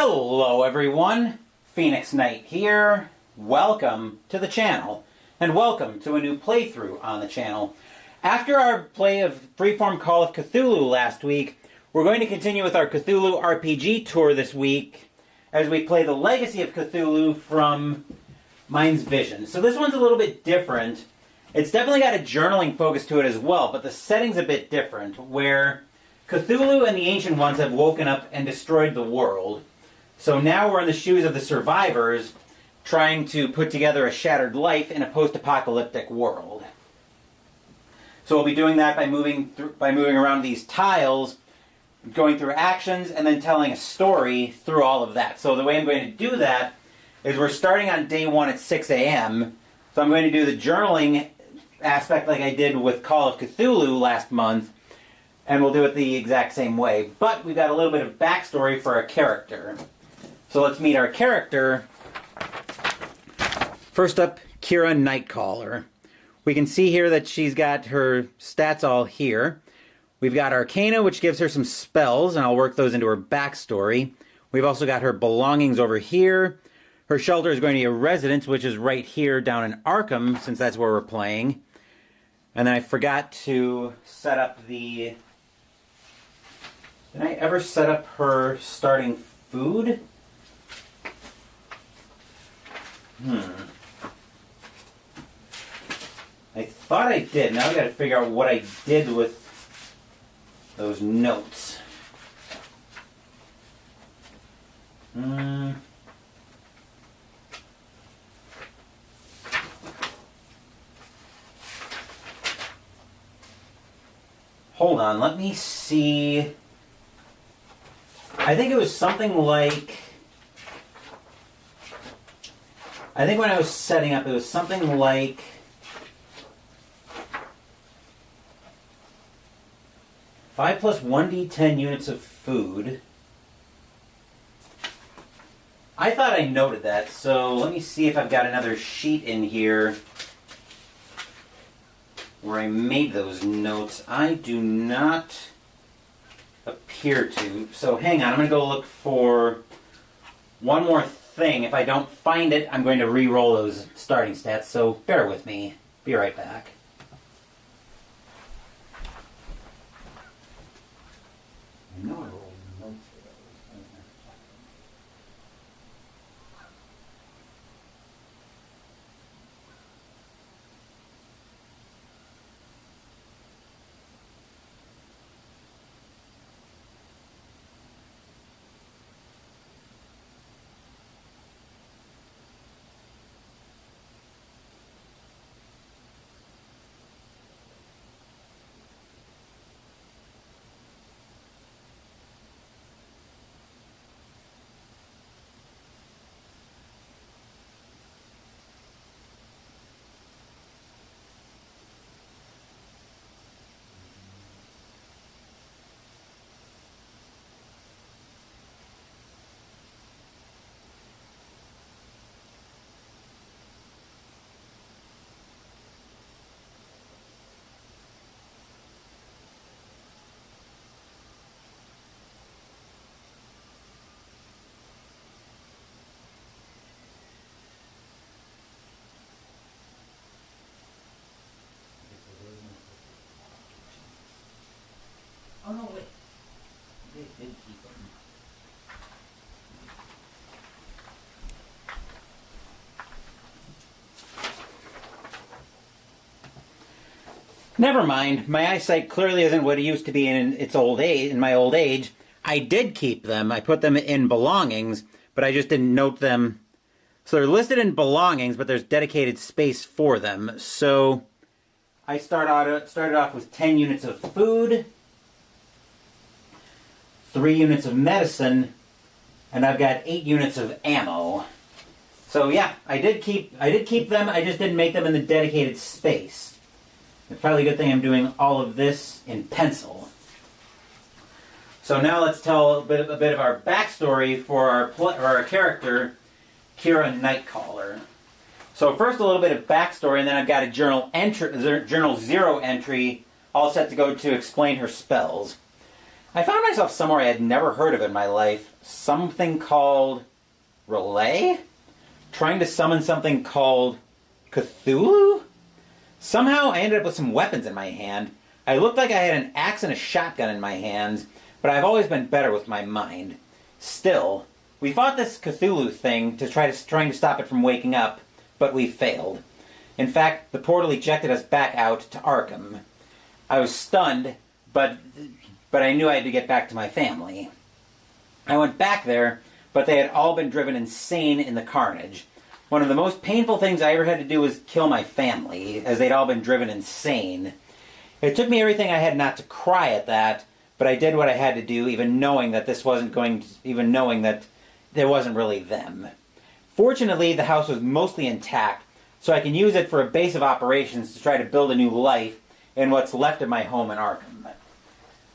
Hello everyone, Phoenix Knight here. Welcome to the channel, and welcome to a new playthrough on the channel. After our play of Freeform Call of Cthulhu last week, we're going to continue with our Cthulhu RPG tour this week as we play the Legacy of Cthulhu from Mind's Vision. So this one's a little bit different. It's definitely got a journaling focus to it as well, but the setting's a bit different, where Cthulhu and the Ancient Ones have woken up and destroyed the world. So now we're in the shoes of the survivors, trying to put together a shattered life in a post-apocalyptic world. So we'll be doing that by moving around these tiles, going through actions, and then telling a story through all of that. So the way I'm going to do that is we're starting on day 1 at 6 a.m. So I'm going to do the journaling aspect like I did with Call of Cthulhu last month, and we'll do it the exact same way. But we've got a little bit of backstory for our character. So let's meet our character. First up, Kira Nightcaller. We can see here that she's got her stats all here. We've got Arcana, which gives her some spells, and I'll work those into her backstory. We've also got her belongings over here. Her shelter is going to be a residence, which is right here down in Arkham, since that's where we're playing. And then I forgot to set up the... Did I ever set up her starting food? I thought I did. Now I've got to figure out what I did with those notes. Hold on, let me see. I think it was something like... I think when I was setting up, it was something like... 5 plus 1d10 units of food. I thought I noted that, so let me see if I've got another sheet in here where I made those notes. I do not appear to. So hang on, I'm going to go look for one more thing. If I don't find it, I'm going to re-roll those starting stats, so bear with me. Be right back. I know I rolled notes for those. Oh no, wait. They did keep them. Never mind. My eyesight clearly isn't what it used to be in its old age. In my old age, I did keep them. I put them in belongings, but I just didn't note them. So they're listed in belongings, but there's dedicated space for them. So I started off with 10 units of food, 3 units of medicine, and I've got 8 units of ammo. So yeah, I did keep them, I just didn't make them in the dedicated space. It's probably a good thing I'm doing all of this in pencil. So now let's tell a bit of our backstory for our character, Kira Nightcaller. So first a little bit of backstory, and then I've got a journal 0 entry all set to go to explain her spells. I found myself somewhere I had never heard of in my life. Something called Relay? Trying to summon something called Cthulhu? Somehow I ended up with some weapons in my hand. I looked like I had an axe and a shotgun in my hands, but I've always been better with my mind. Still, we fought this Cthulhu thing trying to stop it from waking up, but we failed. In fact, the portal ejected us back out to Arkham. I was stunned, but I knew I had to get back to my family. I went back there, but they had all been driven insane in the carnage. One of the most painful things I ever had to do was kill my family, as they'd all been driven insane. It took me everything I had not to cry at that, but I did what I had to do, even knowing that it wasn't really them. Fortunately, the house was mostly intact, so I can use it for a base of operations to try to build a new life in what's left of my home in Arkham.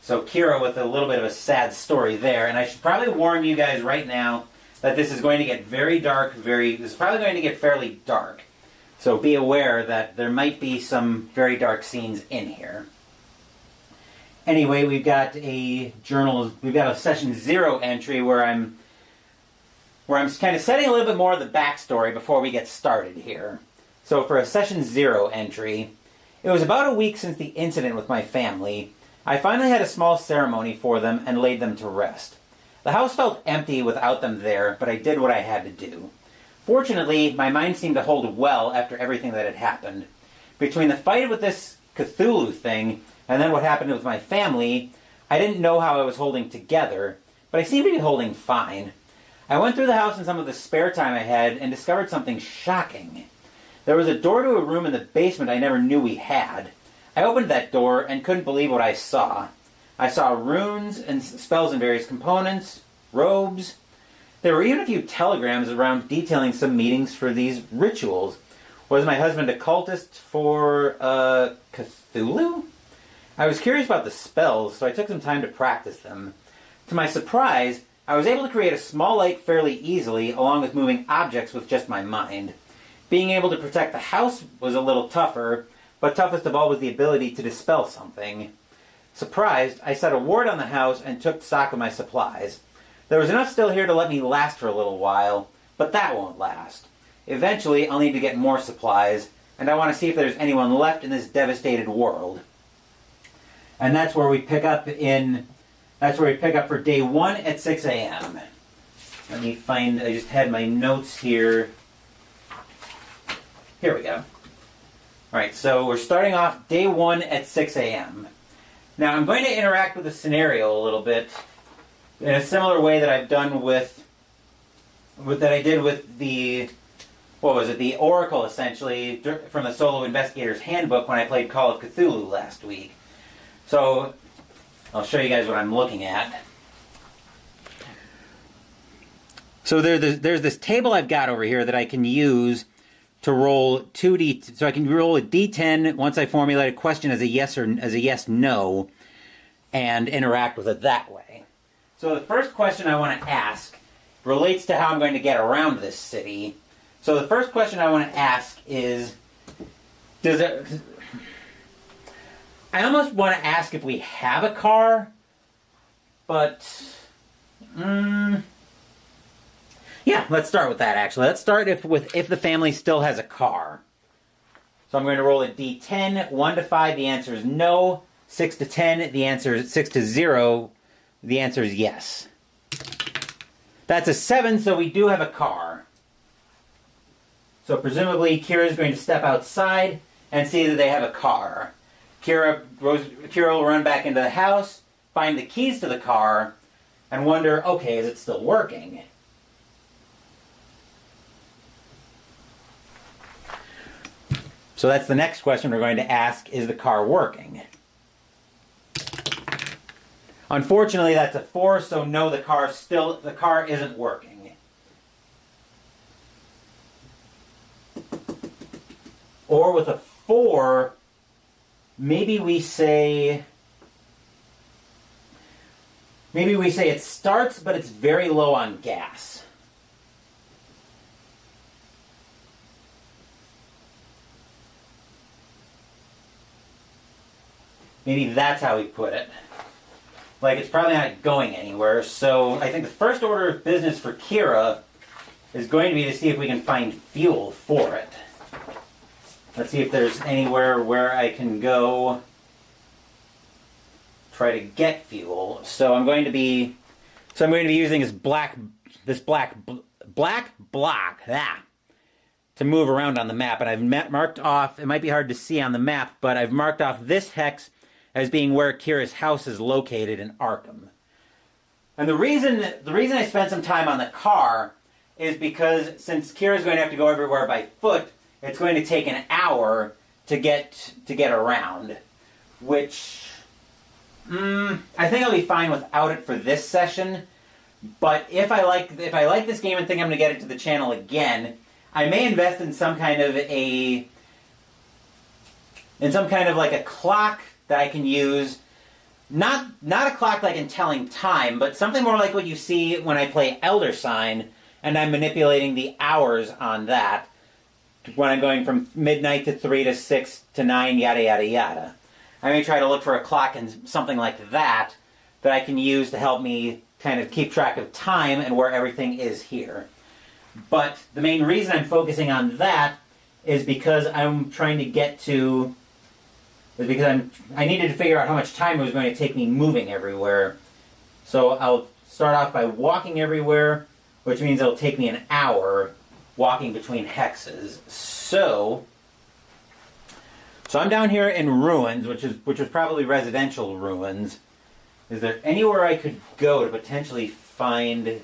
So Kira with a little bit of a sad story there, and I should probably warn you guys right now that this is going to get very dark, this is probably going to get fairly dark. So be aware that there might be some very dark scenes in here. Anyway, we've got a session 0 entry where I'm kind of setting a little bit more of the backstory before we get started here. So for a session 0 entry, it was about a week since the incident with my family. I finally had a small ceremony for them and laid them to rest. The house felt empty without them there, but I did what I had to do. Fortunately, my mind seemed to hold well after everything that had happened. Between the fight with this Cthulhu thing and then what happened with my family, I didn't know how I was holding together, but I seemed to be holding fine. I went through the house in some of the spare time I had and discovered something shocking. There was a door to a room in the basement I never knew we had. I opened that door and couldn't believe what I saw. I saw runes and spells in various components, robes. There were even a few telegrams around detailing some meetings for these rituals. Was my husband a cultist for, Cthulhu? I was curious about the spells, so I took some time to practice them. To my surprise, I was able to create a small light fairly easily, along with moving objects with just my mind. Being able to protect the house was a little tougher, but toughest of all was the ability to dispel something. Surprised, I set a ward on the house and took stock of my supplies. There was enough still here to let me last for a little while, but that won't last. Eventually, I'll need to get more supplies, and I want to see if there's anyone left in this devastated world. And that's where we pick up for day 1 at 6 a.m. Let me find, I just had my notes here. Here we go. Alright, so we're starting off day 1 at 6 a.m. Now I'm going to interact with the scenario a little bit in a similar way that I've done that I did with the Oracle, essentially, from the Solo Investigator's Handbook when I played Call of Cthulhu last week. So, I'll show you guys what I'm looking at. So there's this table I've got over here that I can use to roll 2D, so I can roll a D10 once I formulate a question as a yes/no, and interact with it that way. So the first question I want to ask relates to how I'm going to get around this city. So the first question I want to ask is, I almost want to ask if we have a car, but yeah, let's start with that, actually. Let's start if the family still has a car. So I'm going to roll a D10. 1 to 5, the answer is no. 6 to 10, the answer is 6 to 0, the answer is yes. That's a 7, so we do have a car. So presumably Kira's going to step outside and see that they have a car. Kira will run back into the house, find the keys to the car, and wonder, okay, is it still working? So that's the next question we're going to ask, is the car working? Unfortunately, that's a 4, so no, the car isn't working. Or with a 4, maybe we say it starts, but it's very low on gas. Maybe that's how we put it. like it's probably not going anywhere. So I think the first order of business for Kira is going to be to see if we can find fuel for it. Let's see if there's anywhere where I can go try to get fuel. So I'm going to be using this black block to move around on the map, and I've marked off. It might be hard to see on the map, but I've marked off this hex as being where Kira's house is located in Arkham. And the reason I spent some time on the car is because since Kira's going to have to go everywhere by foot, it's going to take an hour to get around, which I think I'll be fine without it for this session. But if I like this game and think I'm going to get it to the channel again, I may invest in some kind of like a clock that I can use. Not a clock like in telling time, but something more like what you see when I play Elder Sign, and I'm manipulating the hours on that when I'm going from midnight to 3 to 6 to 9, yada yada yada. I may try to look for a clock and something like that I can use to help me kind of keep track of time and where everything is here. But the main reason I'm focusing on that is because I'm trying to get to... is because I needed to figure out how much time it was going to take me moving everywhere. So I'll start off by walking everywhere, which means it'll take me an hour walking between hexes. So I'm down here in ruins, which is probably residential ruins. Is there anywhere I could go to potentially find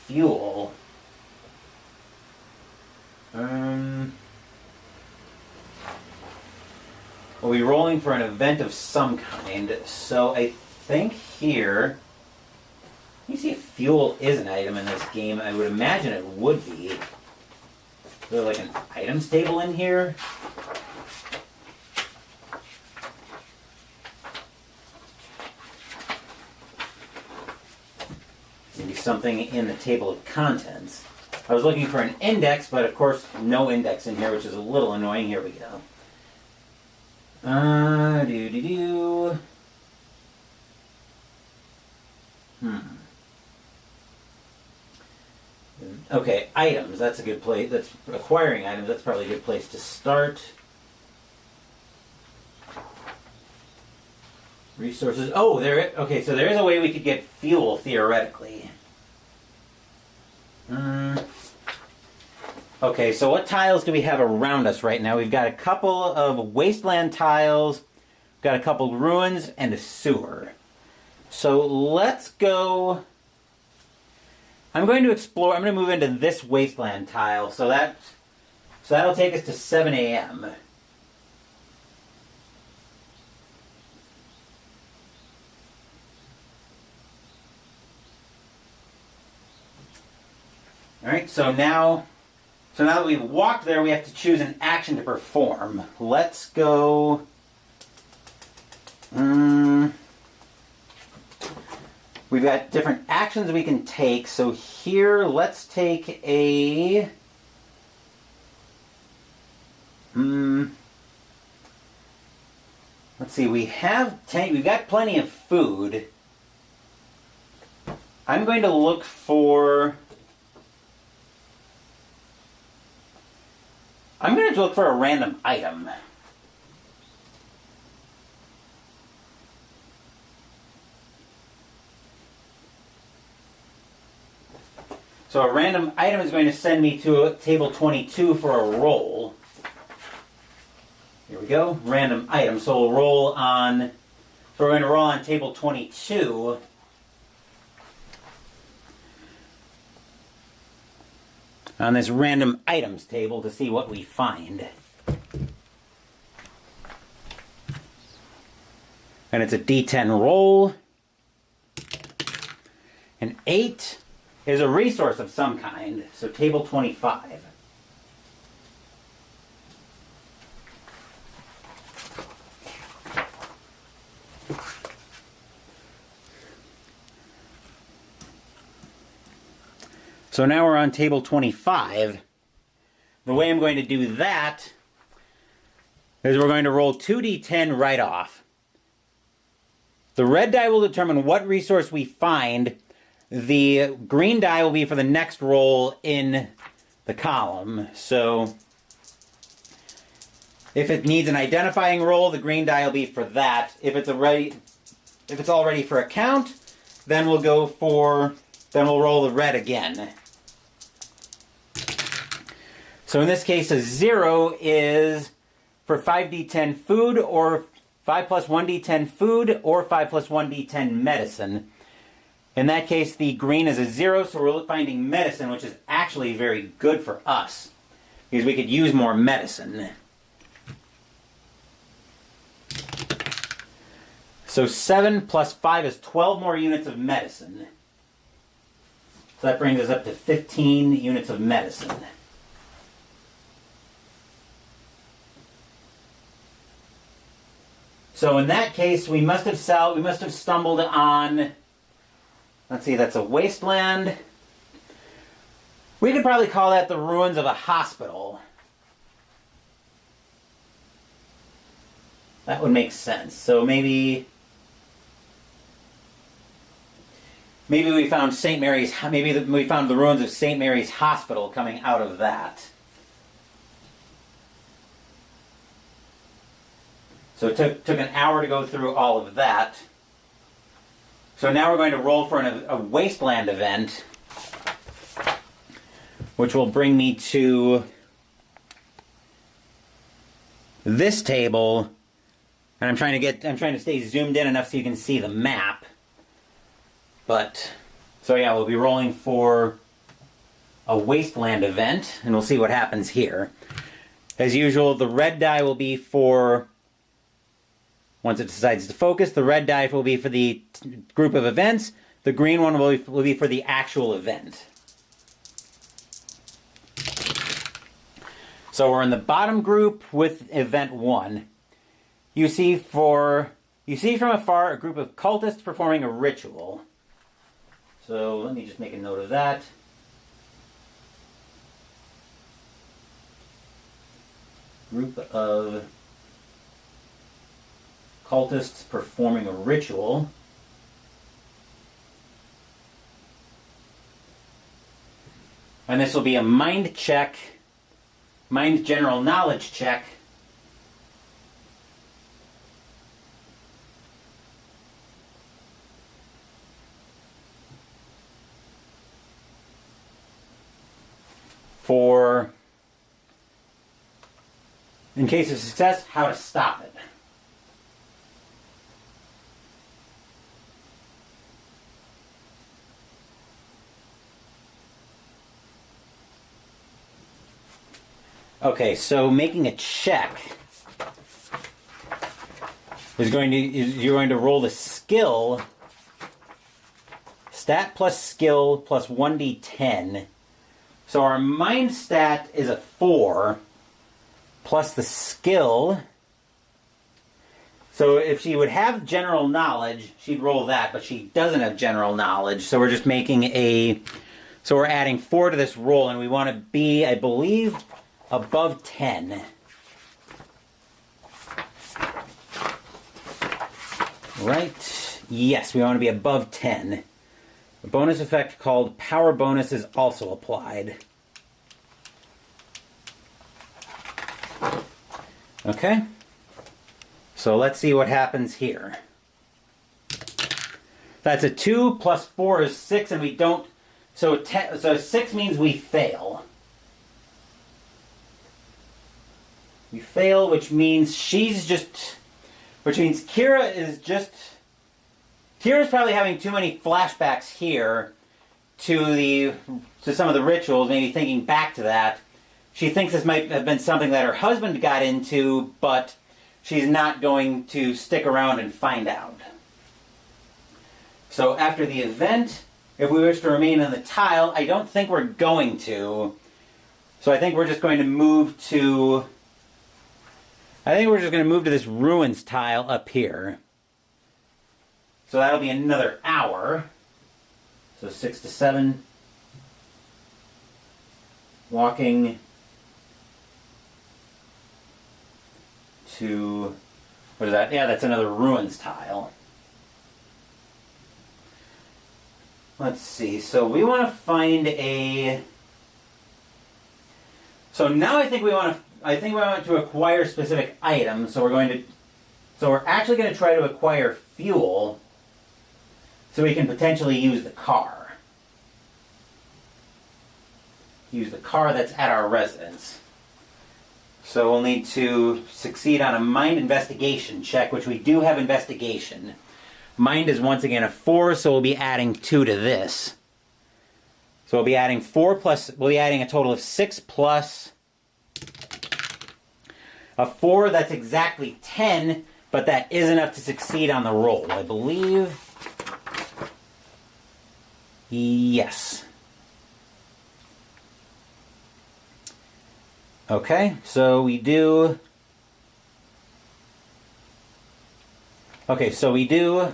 fuel? We'll be rolling for an event of some kind, so I think here... Let me see if fuel is an item in this game. I would imagine it would be. Is there like an items table in here? Maybe something in the table of contents. I was looking for an index, but of course no index in here, which is a little annoying. Here we go. Okay, items. That's a good place. That's acquiring items. That's probably a good place to start. Resources. Oh, there. Okay, so there is a way we could get fuel theoretically. Okay, so what tiles do we have around us right now? We've got a couple of wasteland tiles, we've got a couple ruins, and a sewer. So let's go... I'm going to explore... I'm going to move into this wasteland tile, so that'll take us to 7 a.m. Alright, so now that we've walked there, we have to choose an action to perform. Let's go... We've got different actions we can take, so here, let's take a... Let's see, we've got plenty of food. I'm going to look for... I'm going to look for a random item. So a random item is going to send me to table 22 for a roll. Here we go, random item. So we'll roll on, so we're going to roll on table 22. On this random items table to see what we find. And it's a D10 roll. An 8 is a resource of some kind, so table 25. So now we're on table 25. The way I'm going to do that is we're going to roll 2d10 right off. The red die will determine what resource we find. The green die will be for the next roll in the column. So if it needs an identifying roll, the green die will be for that. If it's all ready for a count, then we'll roll the red again. So in this case, a 0 is for 5d10 food, or 5 plus 1d10 food, or 5 plus 1d10 medicine. In that case, the green is a 0, so we're finding medicine, which is actually very good for us, because we could use more medicine. So 7 plus 5 is 12 more units of medicine. So that brings us up to 15 units of medicine. So in that case, we must have stumbled on, let's see, that's a wasteland. We could probably call that the ruins of a hospital. That would make sense. So maybe we found St. Mary's, we found the ruins of St. Mary's Hospital coming out of that. So it took an hour to go through all of that. So now we're going to roll for a wasteland event, which will bring me to this table. And I'm trying to stay zoomed in enough so you can see the map. So yeah, we'll be rolling for a wasteland event, and we'll see what happens here. As usual, the red die will be for, once it decides to focus, the red die will be for the group of events. The green one will be for the actual event. So we're in the bottom group with event 1. You see from afar a group of cultists performing a ritual. So let me just make a note of that. Group of cultists performing a ritual. And this will be a mind check, mind general knowledge check. For, in case of success, how to stop it. Okay, so making a check you're going to roll the skill, stat plus skill plus 1d10. So our mind stat is a 4, plus the skill. So if she would have general knowledge, she'd roll that, but she doesn't have general knowledge. So we're just so we're adding 4 to this roll, and we want to be, I believe, above 10. Right? Yes, we want to be above 10. A bonus effect called Power Bonus is also applied. Okay. So let's see what happens here. That's a 2 plus 4 is 6, and we don't... So 6 means we fail. We fail, which means Kira is just... Kira's probably having too many flashbacks here to some of the rituals, maybe thinking back to that. She thinks this might have been something that her husband got into, but she's not going to stick around and find out. So after the event, if we wish to remain on the tile, I don't think we're going to. So I think we're just going to move to... this ruins tile up here. So that'll be another hour. So 6 to 7. Walking to... What is that? Yeah, that's another ruins tile. let's see. So we want to find a... So now I think we want to acquire specific items. So we're actually going to try to acquire fuel so we can potentially use the car. Use the car that's at our residence. So we'll need to succeed on a mind investigation check, which we do have investigation. Mind is once again a 4, so we'll be adding 2 to this. So we'll be adding 4 plus, we'll be adding a total of 6 plus a 4, that's exactly 10, but that is enough to succeed on the roll, I believe. Yes. Okay, so we do... Okay, so we do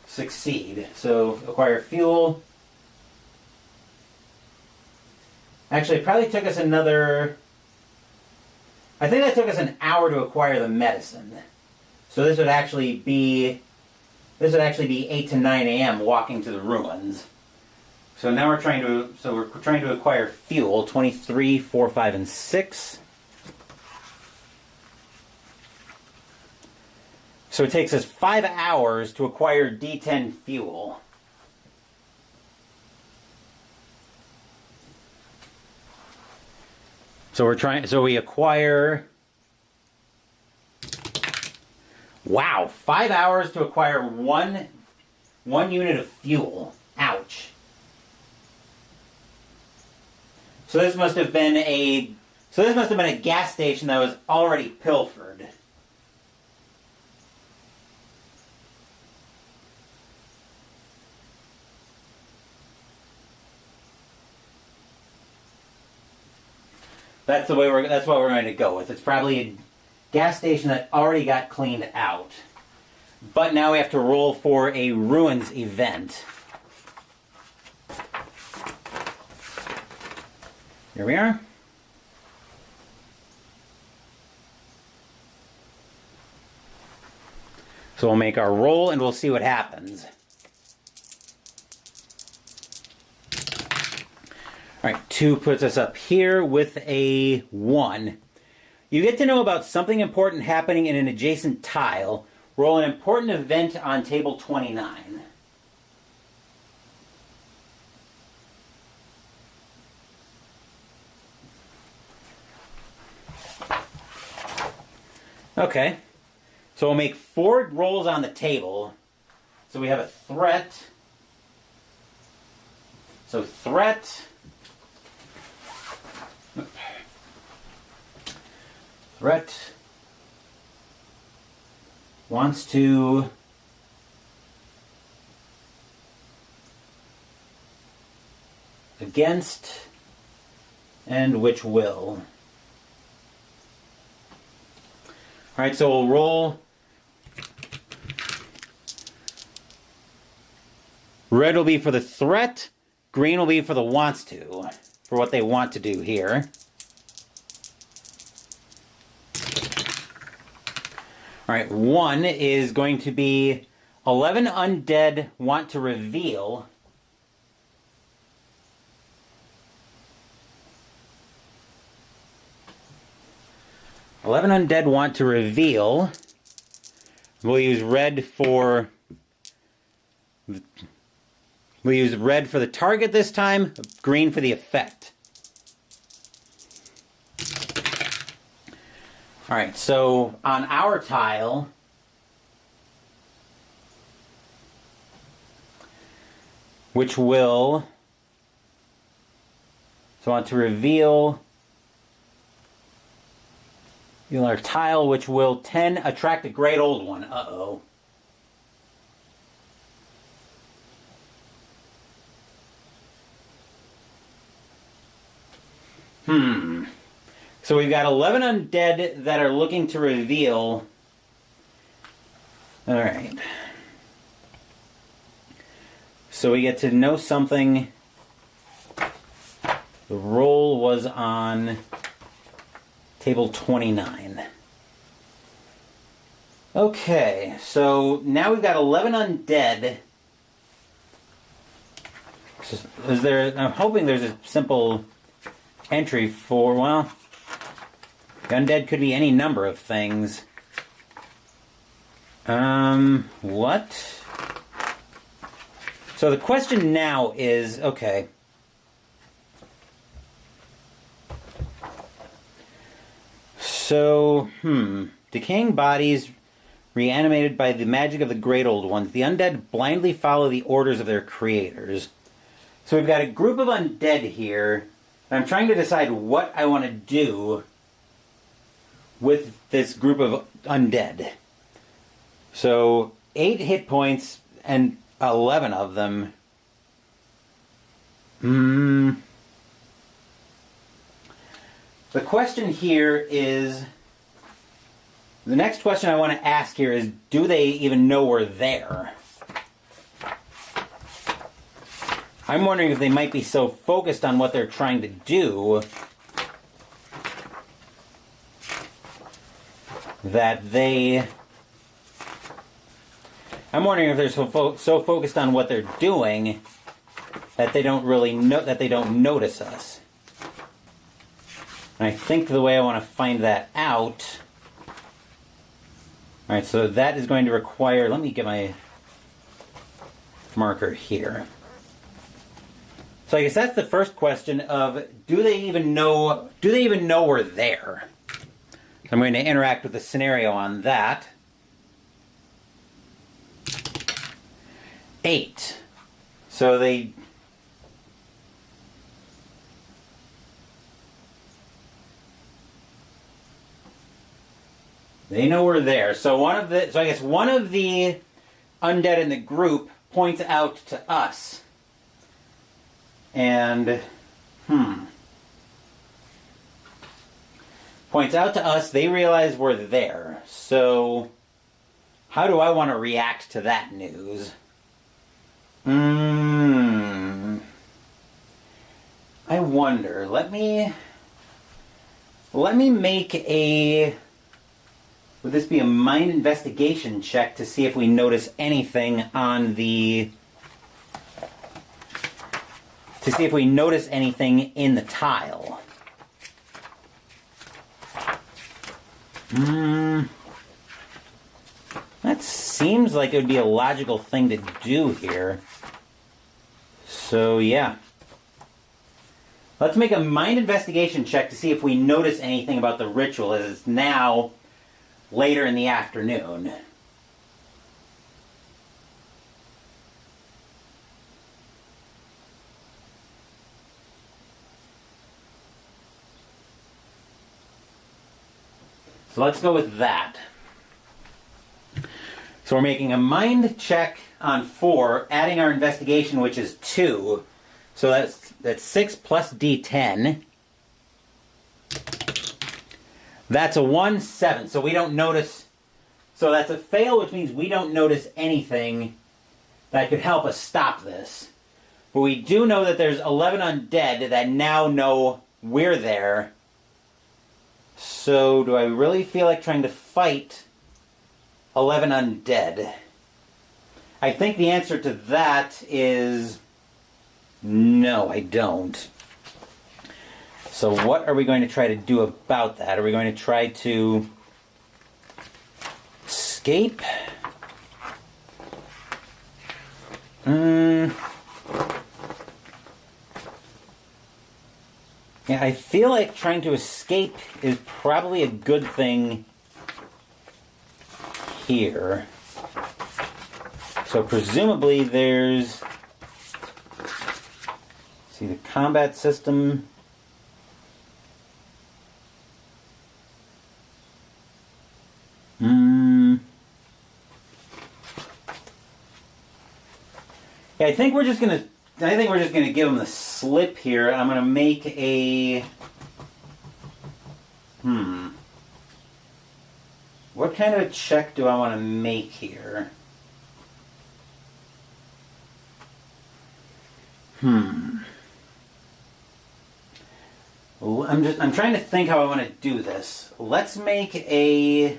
succeed. So acquire fuel. Actually, it probably took us another... I think that took us an hour to acquire the medicine. So this would actually be 8 to 9 a.m. walking to the ruins. So now we're trying to acquire fuel, 23, 4, 5, and 6. So it takes us 5 hours to acquire D10 fuel. So we acquire... Wow, 5 hours to acquire one unit of fuel. Ouch. So this must have been a gas station that was already pilfered. That's what we're going to go with. It's probably a gas station that already got cleaned out. But now we have to roll for a ruins event. Here we are. So we'll make our roll and we'll see what happens. Alright, 2 puts us up here with a 1. You get to know about something important happening in an adjacent tile. Roll an important event on table 29. Okay, so we'll make 4 rolls on the table. So we have a threat. So threat. Threat wants to against and which will. Alright, so we'll roll. Red will be for the threat, green will be for the wants to, for what they want to do here. Alright, 1 is going to be 11 undead want to reveal. We'll use red for the target this time, green for the effect. Alright, so on our tile, which will, so I want to reveal our tile, which will 10 attract a great old one. Uh-oh. So we've got 11 undead that are looking to reveal. Alright. So we get to know something. The roll was on table 29. Okay, so now we've got 11 undead Is there? I'm hoping there's a simple entry for, well, undead could be any number of things. What? So the question now is, okay. So, decaying bodies reanimated by the magic of the Great Old Ones. The undead blindly follow the orders of their creators. So we've got a group of undead here. And I'm trying to decide what I want to do with this group of undead. So, 8 hit points and 11 of them. The question here is... The next question I want to ask here is, do they even know we're there? I'm wondering if they might be so focused on what they're trying to do that they... I'm wondering if they're so focused on what they're doing that they don't really know, that they don't notice us. And I think the way I want to find that out... Alright, so that is going to require... Let me get my marker here. So I guess that's the first question of, do they even know we're there? I'm going to interact with the scenario on that. 8. So they... They know we're there. So I guess one of the undead in the group points out to us. And, points out to us, they realize we're there. So, how do I want to react to that news? I wonder. Let me make a... Would this be a mind investigation check to see if we notice anything on the... To see if we notice anything in the tile. That seems like it would be a logical thing to do here. So, yeah. Let's make a mind investigation check to see if we notice anything about the ritual, as it's now later in the afternoon. So let's go with that. So we're making a mind check on 4, adding our investigation, which is 2. So that's 6 plus D10. That's a 1, 7. So we don't notice... So that's a fail, which means we don't notice anything that could help us stop this. But we do know that there's 11 undead that now know we're there. So do I really feel like trying to fight 11 undead? I think the answer to that is... No, I don't. So what are we going to try to do about that? Are we going to try to escape? Yeah, I feel like trying to escape is probably a good thing here. So presumably there's... See, the combat system... Yeah, I think we're just gonna give him the slip here. I'm gonna make a... What kind of a check do I want to make here? I'm trying to think how I want to do this. Let's make a...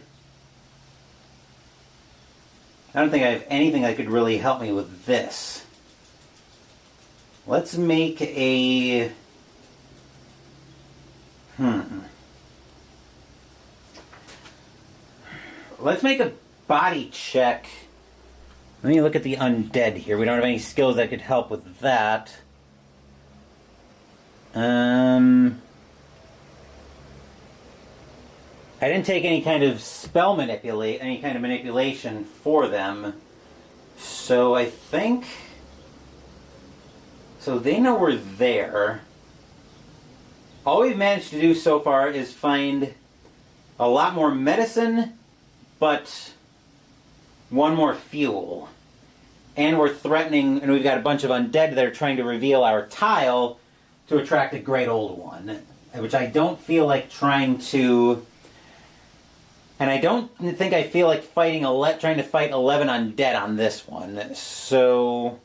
I don't think I have anything that could really help me with this. Let's make a... Let's make a body check. Let me look at the undead here. We don't have any skills that could help with that. I didn't take any kind of manipulation for them. So I think... So they know we're there. All we've managed to do so far is find a lot more medicine, but one more fuel. And we're threatening, and we've got a bunch of undead that are trying to reveal our tile to attract a great old one, which I don't feel like trying to... And I don't think I feel like trying to fight 11 undead on this one. So...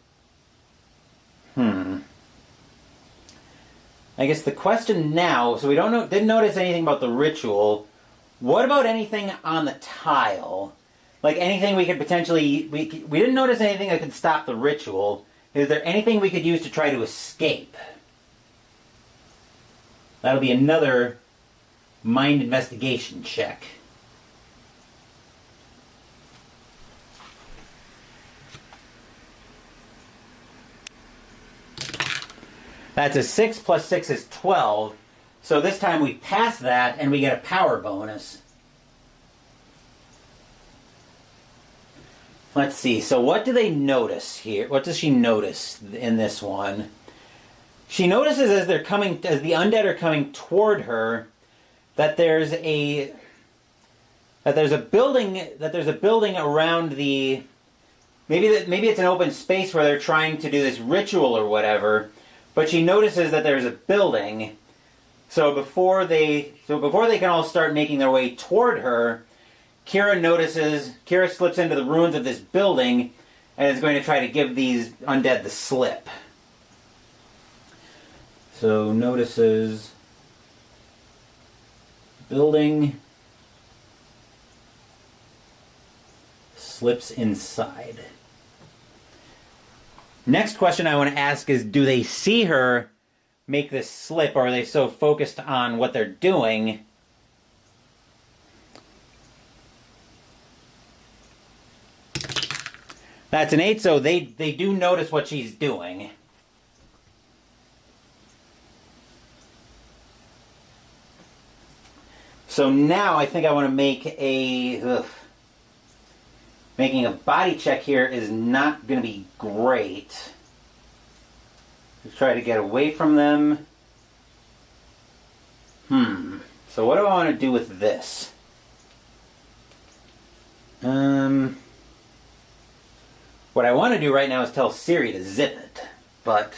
I guess the question now, so we didn't notice anything about the ritual. What about anything on the tile? Like anything we could potentially... We didn't notice anything that could stop the ritual. Is there anything we could use to try to escape? That'll be another mind investigation check. That's a 6 plus 6 is 12. So this time we pass that and we get a power bonus. Let's see. So what do they notice here? What does she notice in this one? She notices as the undead are coming toward her, that there's a building around the... Maybe it's an open space where they're trying to do this ritual or whatever. But she notices that there's a building, so before they can all start making their way toward her, Kira slips into the ruins of this building and is going to try to give these undead the slip. So notices building, slips inside. Next question I want to ask is, do they see her make this slip, or are they so focused on what they're doing? That's an 8, so they do notice what she's doing. So now I think I want to make a... Making a body check here is not going to be great. Just try to get away from them. So what do I want to do with this? What I want to do right now is tell Siri to zip it. But,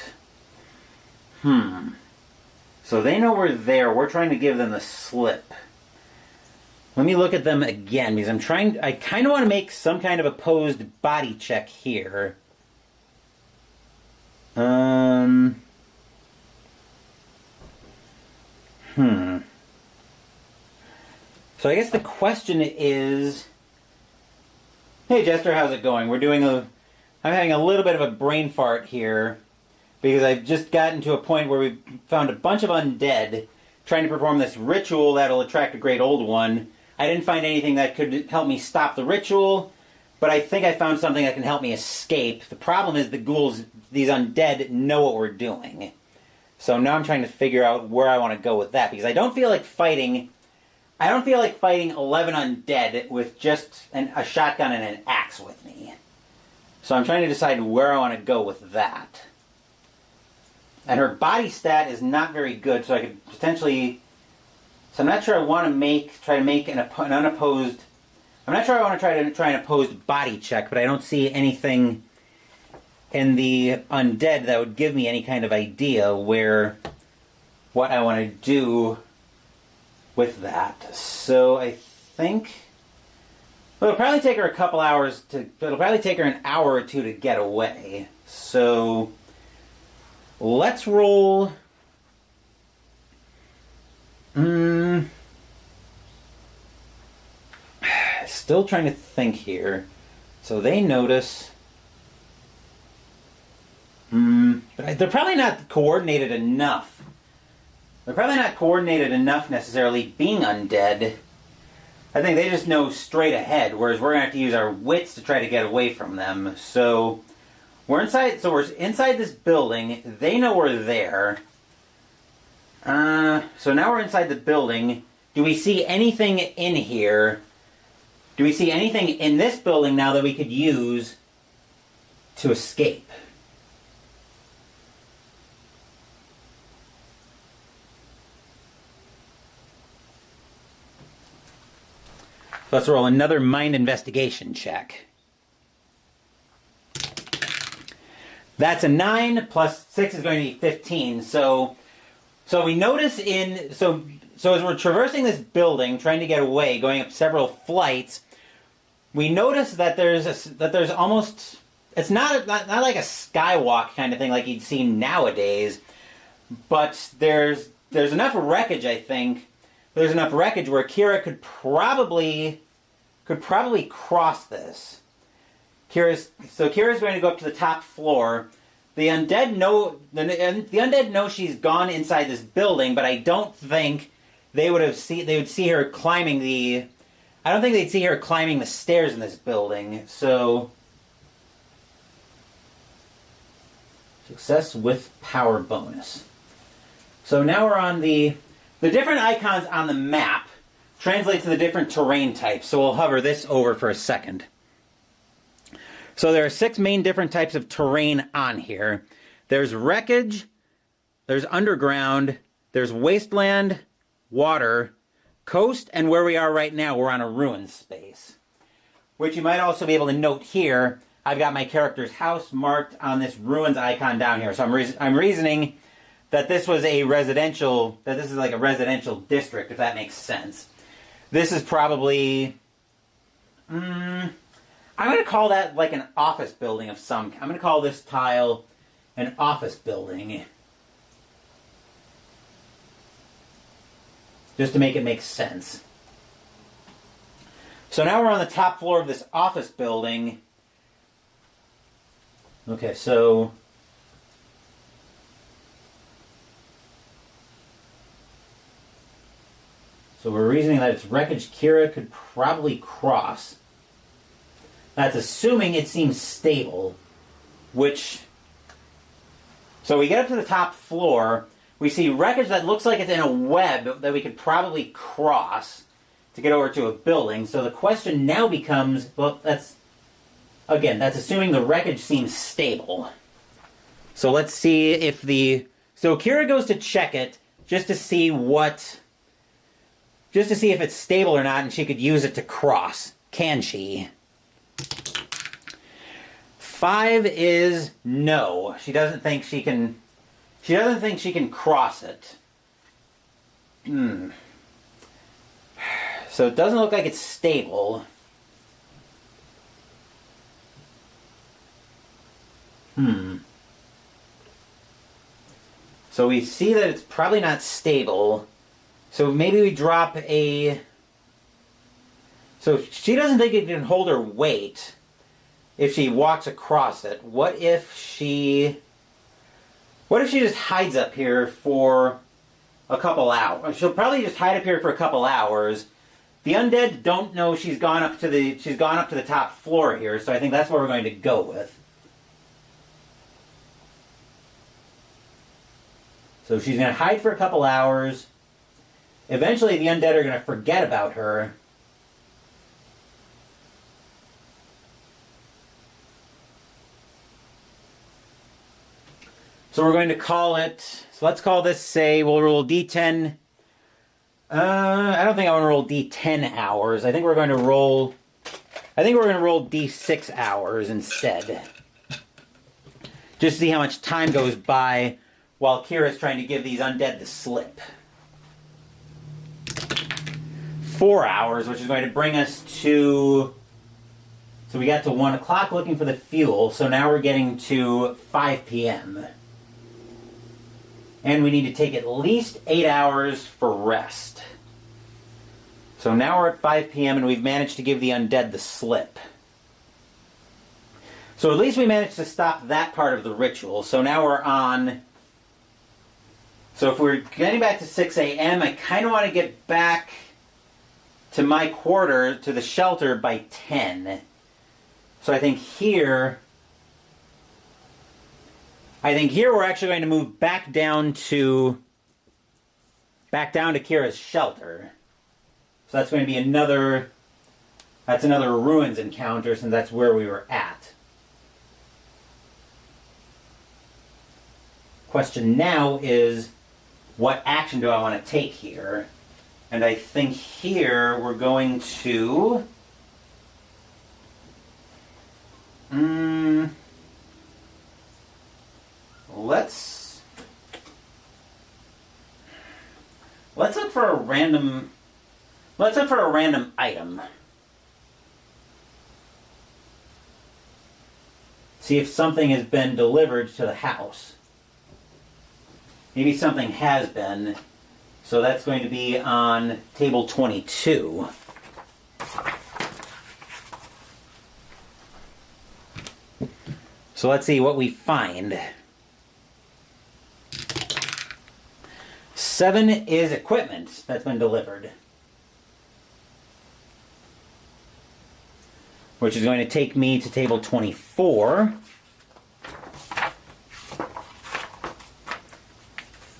So they know we're there. We're trying to give them the slip. Let me look at them again, because I kind of want to make some kind of opposed body check here. So I guess the question is, hey Jester, how's it going? I'm having a little bit of a brain fart here, because I've just gotten to a point where we've found a bunch of undead trying to perform this ritual that'll attract a great old one. I didn't find anything that could help me stop the ritual, but I think I found something that can help me escape. The problem is the ghouls, these undead, know what we're doing. So now I'm trying to figure out where I want to go with that, because I don't feel like fighting 11 undead with just a shotgun and an axe with me. So I'm trying to decide where I want to go with that. And her body stat is not very good, so I could potentially... So I'm not sure I want to try to make an unopposed... I'm not sure I want to try an opposed body check, but I don't see anything in the undead that would give me any kind of idea what I want to do with that. So I think... Well, it'll probably take her it'll probably take her an hour or two to get away. So let's roll... Still trying to think here. So they notice. But they're probably not coordinated enough. They're probably not coordinated enough necessarily being undead. I think they just know straight ahead, whereas we're going to have to use our wits to try to get away from them. So we're inside this building. They know we're there. So now we're inside the building. Do we see anything in here? Do we see anything in this building now that we could use to escape? Let's roll another mind investigation check. That's a 9 plus 6 is going to be 15. So we notice so as we're traversing this building, trying to get away, going up several flights, we notice that there's almost, it's not like a skywalk kind of thing like you'd see nowadays, but there's enough wreckage, I think. There's enough wreckage where Kira could probably cross this. Kira's going to go up to the top floor. The undead know she's gone inside this building, but I don't think they would see her climbing I don't think they'd see her climbing the stairs in this building. So success with power bonus. So now we're on the different icons on the map translate to the different terrain types. So we'll hover this over for a second. So there are 6 main different types of terrain on here. There's wreckage, there's underground, there's wasteland, water, coast, and where we are right now, we're on a ruined space. Which you might also be able to note here, I've got my character's house marked on this ruins icon down here. So I'm reasoning that this is like a residential district, if that makes sense. This is probably, I'm going to call that like an office building of some kind. I'm going to call this tile an office building. Just to make it make sense. So now we're on the top floor of this office building. Okay, so we're reasoning that it's wreckage Kira could probably cross. That's assuming it seems stable, which... So we get up to the top floor, we see wreckage that looks like it's in a web that we could probably cross to get over to a building. So the question now becomes, well, that's assuming the wreckage seems stable. So let's see if so Kira goes to check it just to see if it's stable or not, and she could use it to cross. Can she? 5 is no. She doesn't think she can cross it. So it doesn't look like it's stable. So we see that it's probably not stable. So maybe we drop a... So she doesn't think it can hold her weight if she walks across it. What if she just hides up here for a couple hours? She'll probably just hide up here for a couple hours. The undead don't know she's gone up to the top floor here, so I think that's what we're going to go with. So she's going to hide for a couple hours. Eventually the undead are going to forget about her. So we're going to call it, so let's call this, say, we'll roll D10. I don't think I want to roll D10 hours. I think we're going to roll D6 hours instead. Just to see how much time goes by while Kira's trying to give these undead the slip. 4 hours, which is going to bring us to... So we got to 1 o'clock looking for the fuel, so now we're getting to 5 p.m. And we need to take at least 8 hours for rest. So now we're at 5 p.m. and we've managed to give the undead the slip. So at least we managed to stop that part of the ritual. So now we're on... So if we're getting back to 6 a.m., I kind of want to get back to my quarter, to the shelter, by 10. So I think here we're actually going to move back down to Kira's shelter. So that's going to be another ruins encounter, since that's where we were at. Question now is, what action do I want to take here? And I think here we're going to... Let's look for a random... Let's look for a random item. See if something has been delivered to the house. Maybe something has been. So that's going to be on table 22. So let's see what we find. 7 is equipment that's been delivered, which is going to take me to table 24.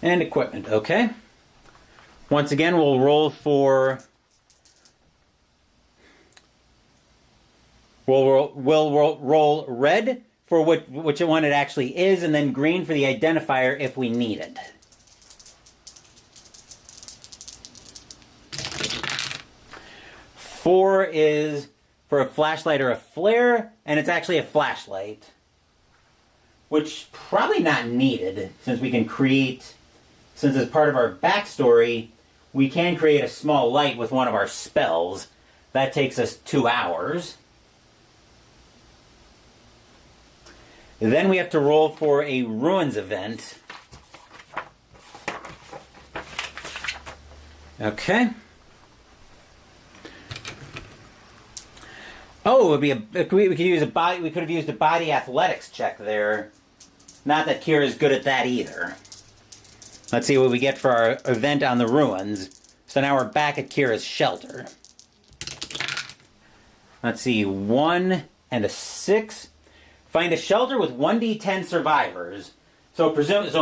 And equipment, okay. Once again, we'll roll for... We'll roll red for which one it actually is, and then green for the identifier if we need it. Four is for a flashlight or a flare, and it's actually a flashlight. Which probably not needed, since we can create... Since as part of our backstory, we can create a small light with one of our spells. That takes us 2 hours. Then we have to roll for a ruins event. Okay. Oh, we could use a body. We could have used a body athletics check there. Not that Kira's good at that either. Let's see what we get for our event on the ruins. So now we're back at Kira's shelter. Let's see, 1 and a 6. Find a shelter with 1d10 survivors. So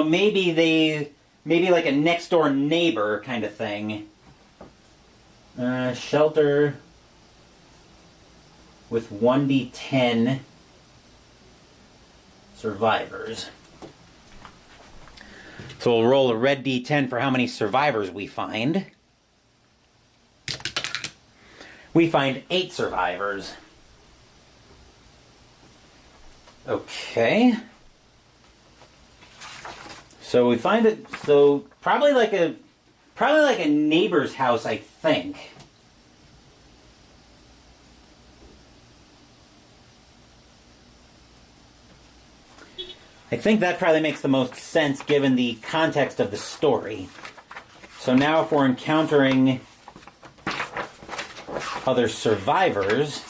maybe like a next door neighbor kind of thing. Shelter with 1d10 survivors. So we'll roll a red d10 for how many survivors we find. We find 8 survivors. Okay. So we find it. So probably like a neighbor's house, I think. I think that probably makes the most sense given the context of the story. So now if we're encountering other survivors...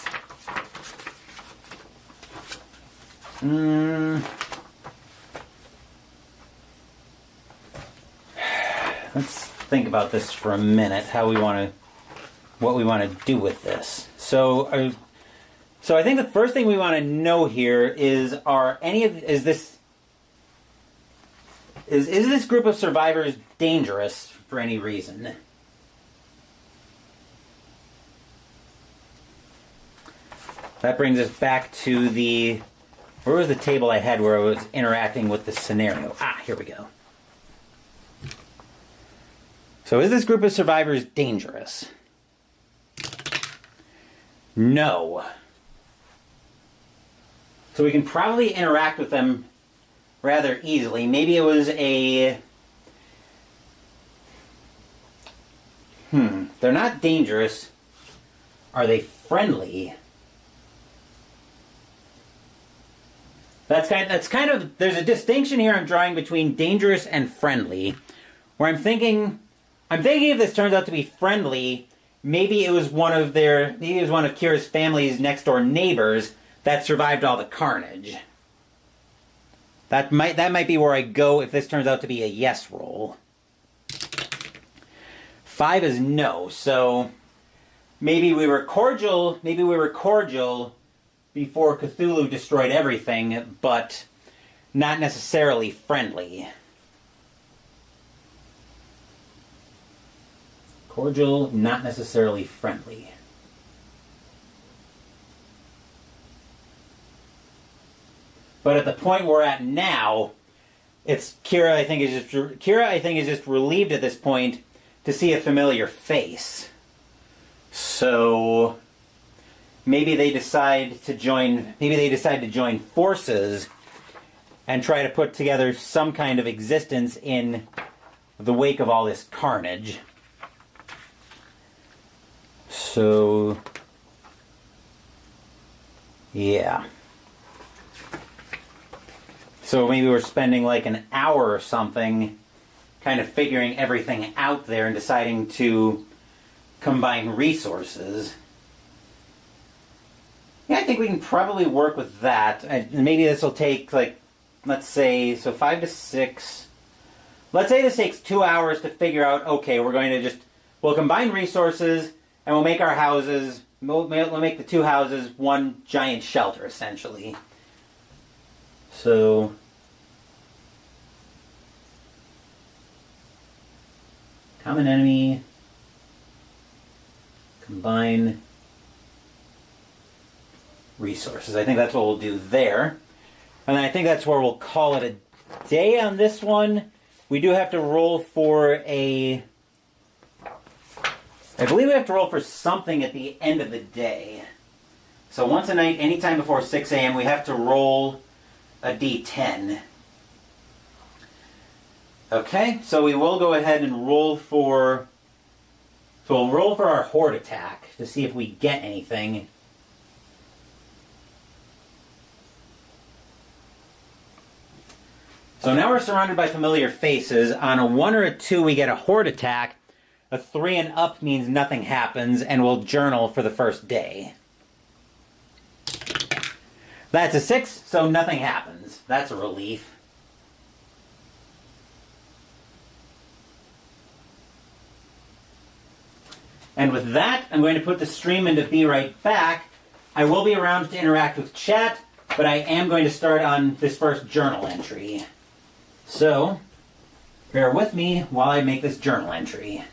Let's think about this for a minute, what we want to do with this. So I think the first thing we want to know here is, is this group of survivors dangerous for any reason? That brings us back to where was the table I had where I was interacting with the scenario? Here we go. So is this group of survivors dangerous? No. So we can probably interact with them rather easily. Maybe it was they're not dangerous. Are they friendly? That's kind of there's a distinction here I'm drawing between dangerous and friendly. Where I'm thinking if this turns out to be friendly, maybe it was one of Kira's family's next door neighbors that survived all the carnage. That might be where I go if this turns out to be a yes roll. 5 is no, so maybe we were cordial before Cthulhu destroyed everything, but not necessarily friendly. Cordial, not necessarily friendly. But at the point we're at now, Kira I think is just relieved at this point to see a familiar face. So maybe they decide to join forces and try to put together some kind of existence in the wake of all this carnage. So yeah. So maybe we're spending like an hour or something kind of figuring everything out there and deciding to combine resources. Yeah, I think we can probably work with that. Maybe this will take, like, let's say, so 5 to 6. Let's say this takes 2 hours to figure out, okay, we'll combine resources and we'll make our houses, we'll make the 2 houses one giant shelter, essentially. So common enemy, combine resources. I think that's what we'll do there. And I think that's where we'll call it a day on this one. We do have to roll for I believe we have to roll for something at the end of the day. So once a night, anytime before 6 a.m., we have to roll a d10. Okay, so we will go ahead and roll for... So we'll roll for our horde attack to see if we get anything. So now we're surrounded by familiar faces. On a 1 or a 2, we get a horde attack. A 3 and up means nothing happens, and we'll journal for the first day. That's a 6, so nothing happens. That's a relief. And with that, I'm going to put the stream into Be Right Back. I will be around to interact with chat, but I am going to start on this first journal entry. So, bear with me while I make this journal entry.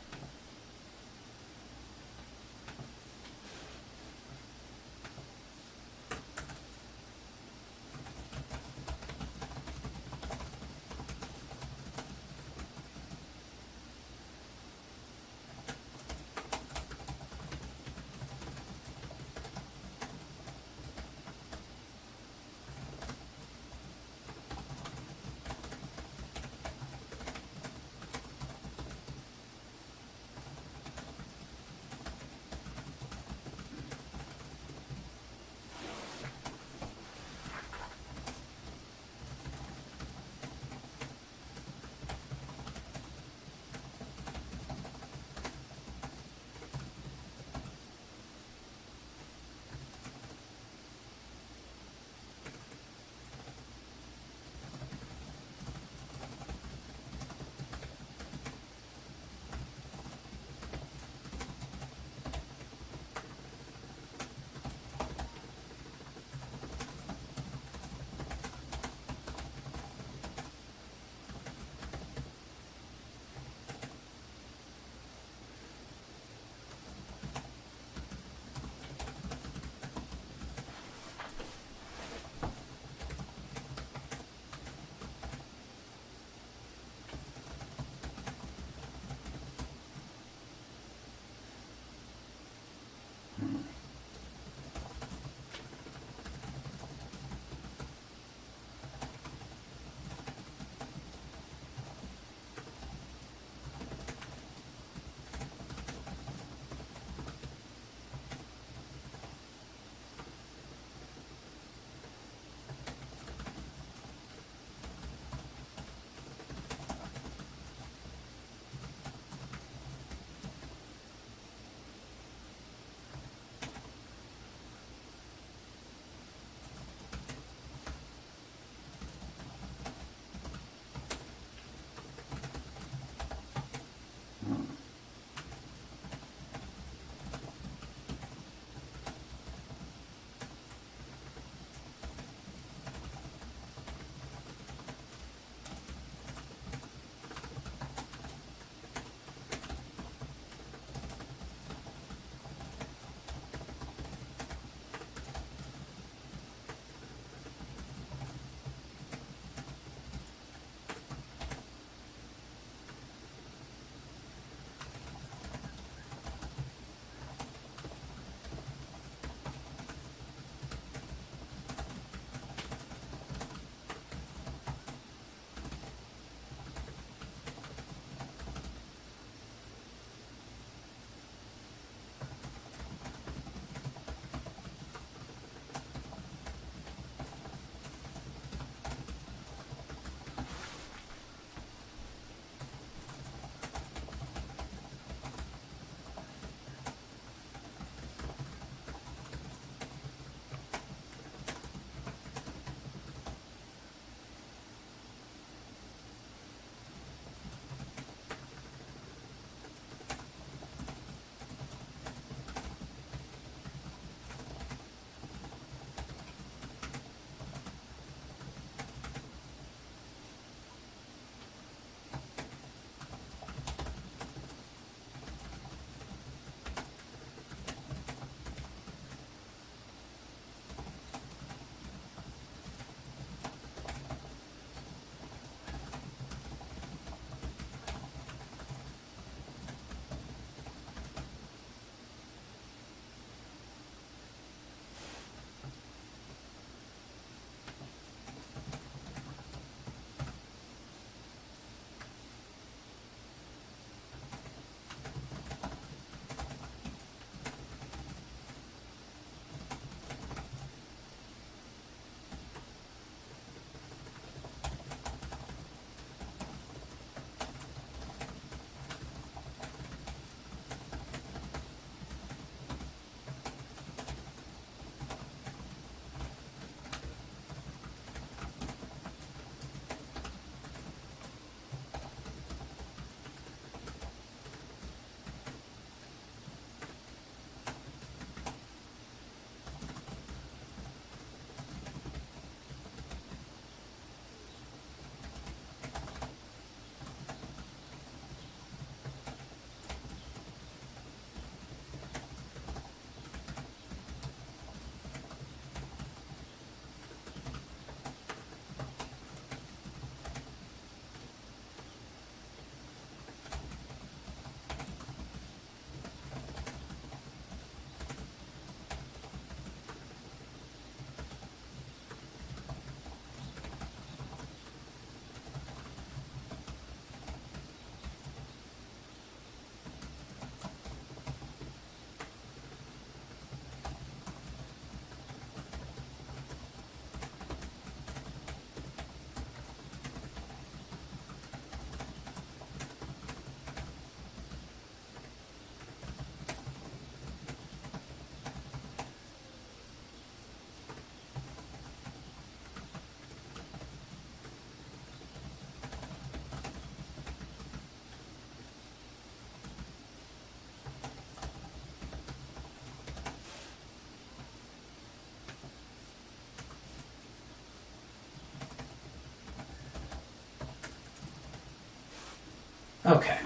Okay.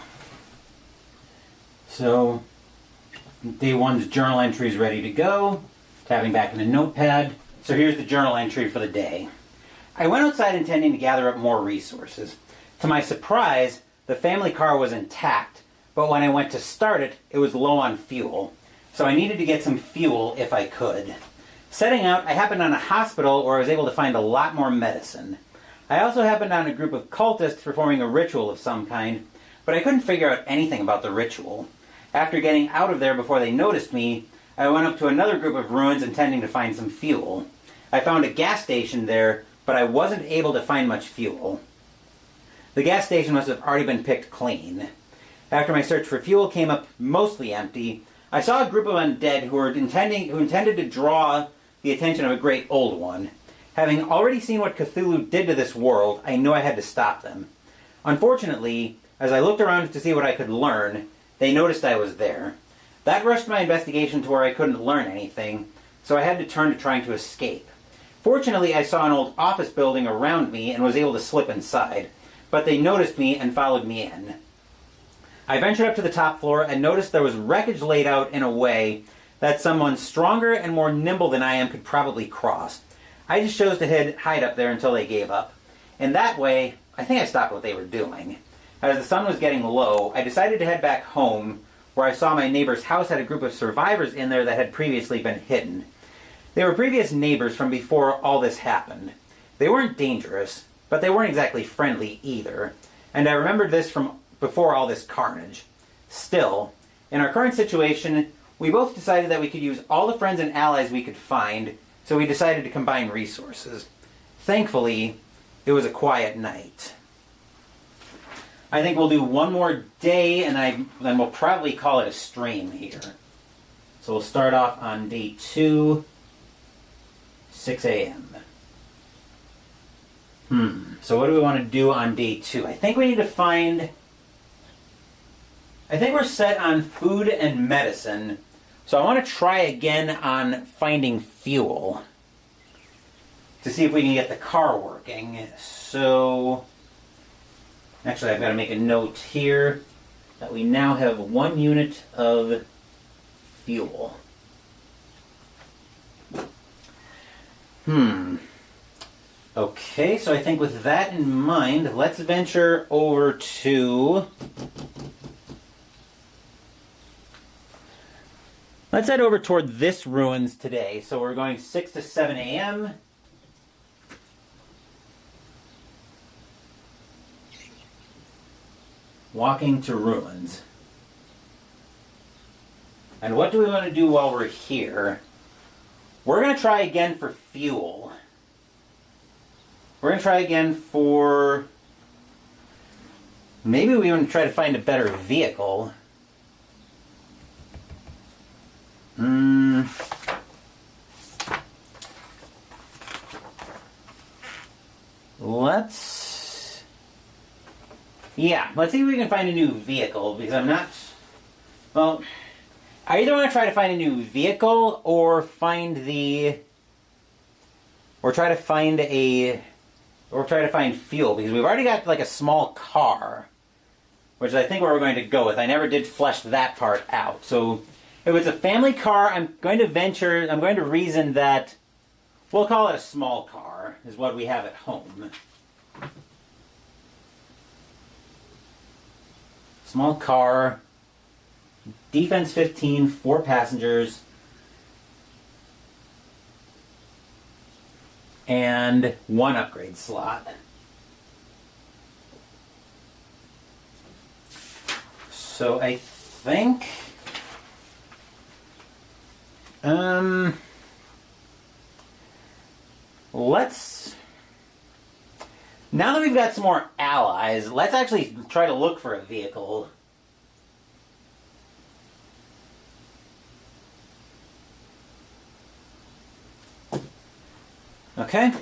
So, day 1's journal entry is ready to go. Tapping back in the notepad. So here's the journal entry for the day. I went outside intending to gather up more resources. To my surprise, the family car was intact, but when I went to start it, it was low on fuel. So I needed to get some fuel if I could. Setting out, I happened on a hospital where I was able to find a lot more medicine. I also happened on a group of cultists performing a ritual of some kind, but I couldn't figure out anything about the ritual. After getting out of there before they noticed me, I went up to another group of ruins intending to find some fuel. I found a gas station there, but I wasn't able to find much fuel. The gas station must have already been picked clean. After my search for fuel came up mostly empty, I saw a group of undead who intended to draw the attention of a great old one. Having already seen what Cthulhu did to this world, I knew I had to stop them. Unfortunately, as I looked around to see what I could learn, they noticed I was there. That rushed my investigation to where I couldn't learn anything, so I had to turn to trying to escape. Fortunately, I saw an old office building around me and was able to slip inside, but they noticed me and followed me in. I ventured up to the top floor and noticed there was wreckage laid out in a way that someone stronger and more nimble than I am could probably cross. I just chose to hide up there until they gave up. In that way, I think I stopped what they were doing. As the sun was getting low, I decided to head back home, where I saw my neighbor's house had a group of survivors in there that had previously been hidden. They were previous neighbors from before all this happened. They weren't dangerous, but they weren't exactly friendly either, and I remembered this from before all this carnage. Still, in our current situation, we both decided that we could use all the friends and allies we could find, so we decided to combine resources. Thankfully, it was a quiet night. I think we'll do one more day, and then we'll probably call it a stream here. So we'll start off on day 2, 6 a.m. So what do we want to do on day 2? I think we need to find... I think we're set on food and medicine. So I want to try again on finding fuel to see if we can get the car working. So... Actually, I've got to make a note here that we now have 1 unit of fuel. Okay, so I think with that in mind, let's venture over to... Let's head over toward this ruins today. So we're going 6 to 7 a.m. Walking to ruins. And what do we want to do while we're here? We're going to try again for fuel. We're going to try again for... Maybe we want to try to find a better vehicle. Let's see if we can find a new vehicle, because I'm not... Well, I either want to try to find a new vehicle or find the... Or try to find fuel, because we've already got like a small car, which I think where we're going to go with. I never did flesh that part out. So if it's a family car, I'm going to reason that we'll call it a small car, is what we have at home. Small car, defense 15, 4 passengers, and 1 upgrade slot. So I think... Now that we've got some more allies, let's actually try to look for a vehicle. Okay.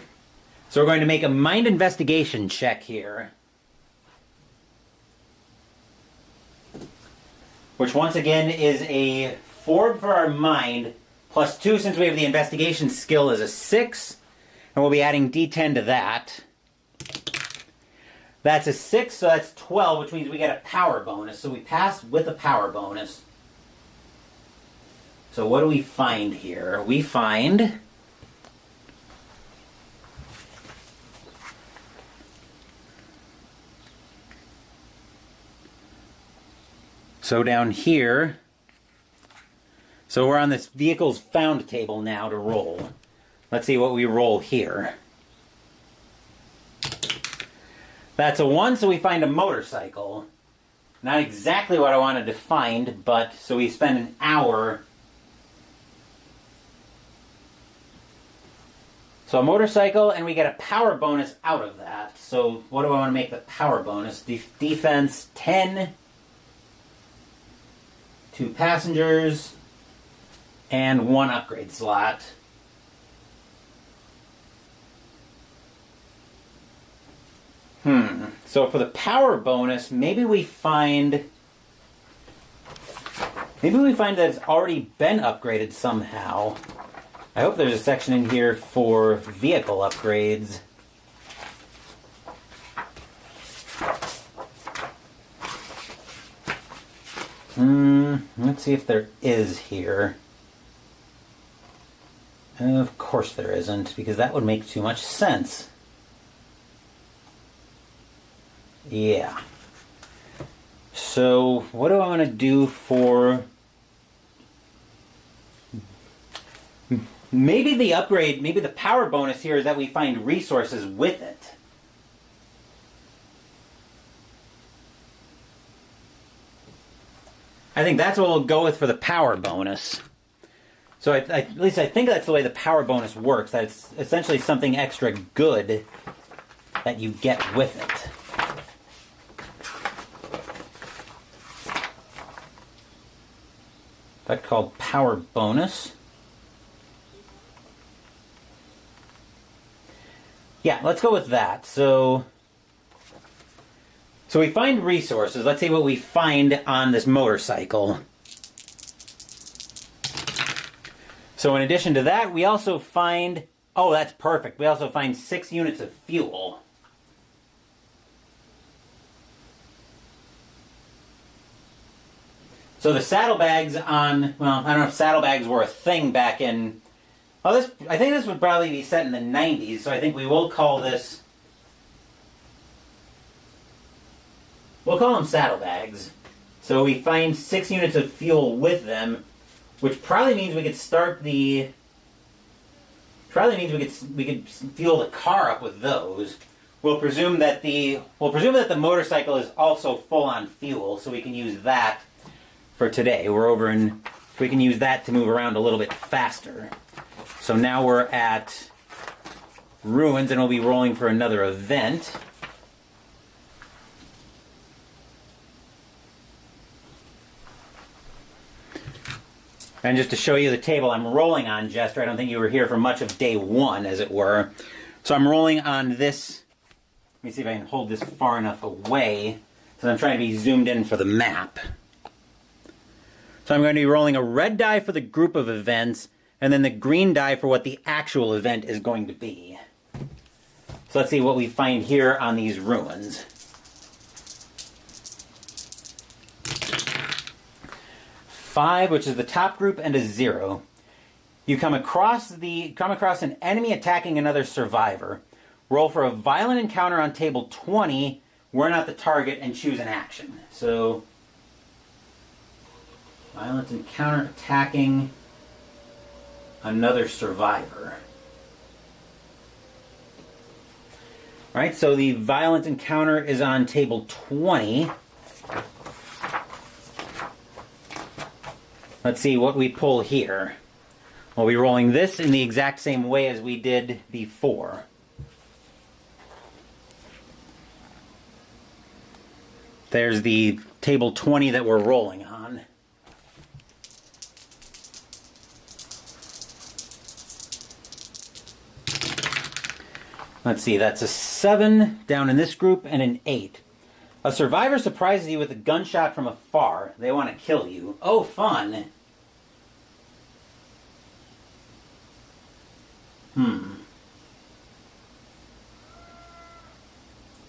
So we're going to make a mind investigation check here. Which once again is a 4 for our mind, plus 2 since we have the investigation skill is a 6. And we'll be adding D10 to that. That's a 6, so that's 12, which means we get a power bonus. So we passed with a power bonus. So what do we find here? We find... So down here... So we're on this vehicles found table now to roll. Let's see what we roll here. That's a 1, so we find a motorcycle. Not exactly what I wanted to find, but so we spend an hour. So a motorcycle, and we get a power bonus out of that. So what do I want to make the power bonus? Defense 10, 2 passengers, and 1 upgrade slot. So for the power bonus, maybe we find that it's already been upgraded somehow. I hope there's a section in here for vehicle upgrades. Let's see if there is here. Of course there isn't, because that would make too much sense. Yeah. So, what do I want to do for... Maybe the upgrade, maybe the power bonus here is that we find resources with it. I think that's what we'll go with for the power bonus. So at least I think that's the way the power bonus works, that it's essentially something extra good that you get with it. That's called power bonus. Yeah, let's go with that. So we find resources. Let's see what we find on this motorcycle. So in addition to that, we also find... Oh, that's perfect. We also find 6 units of fuel. So the saddlebags on, well, I don't know if saddlebags were a thing back in, I think this would probably be set in the 90s, so I think we will call this, we'll call them saddlebags. So we find 6 units of fuel with them, which probably means we could start the, we could fuel the car up with those. We'll presume that the motorcycle is also full on fuel, so we can use that for today. We can use that to move around a little bit faster. So now we're at ruins, and we'll be rolling for another event. And just to show you the table I'm rolling on, Jester, I don't think you were here for much of day 1, as it were. So I'm rolling on this. Let me see if I can hold this far enough away, because I'm trying to be zoomed in for the map. So I'm going to be rolling a red die for the group of events, and then the green die for what the actual event is going to be. So let's see what we find here on these ruins. 5, which is the top group, and a 0. You come across an enemy attacking another survivor. Roll for a violent encounter on table 20. We're not the target, and choose an action. So, violent encounter attacking another survivor. Alright, so the violent encounter is on table 20. Let's see what we pull here. We'll be rolling this in the exact same way as we did before. There's the table 20 that we're rolling on. Let's see, that's a 7 down in this group and an 8. A survivor surprises you with a gunshot from afar. They want to kill you. Oh, fun.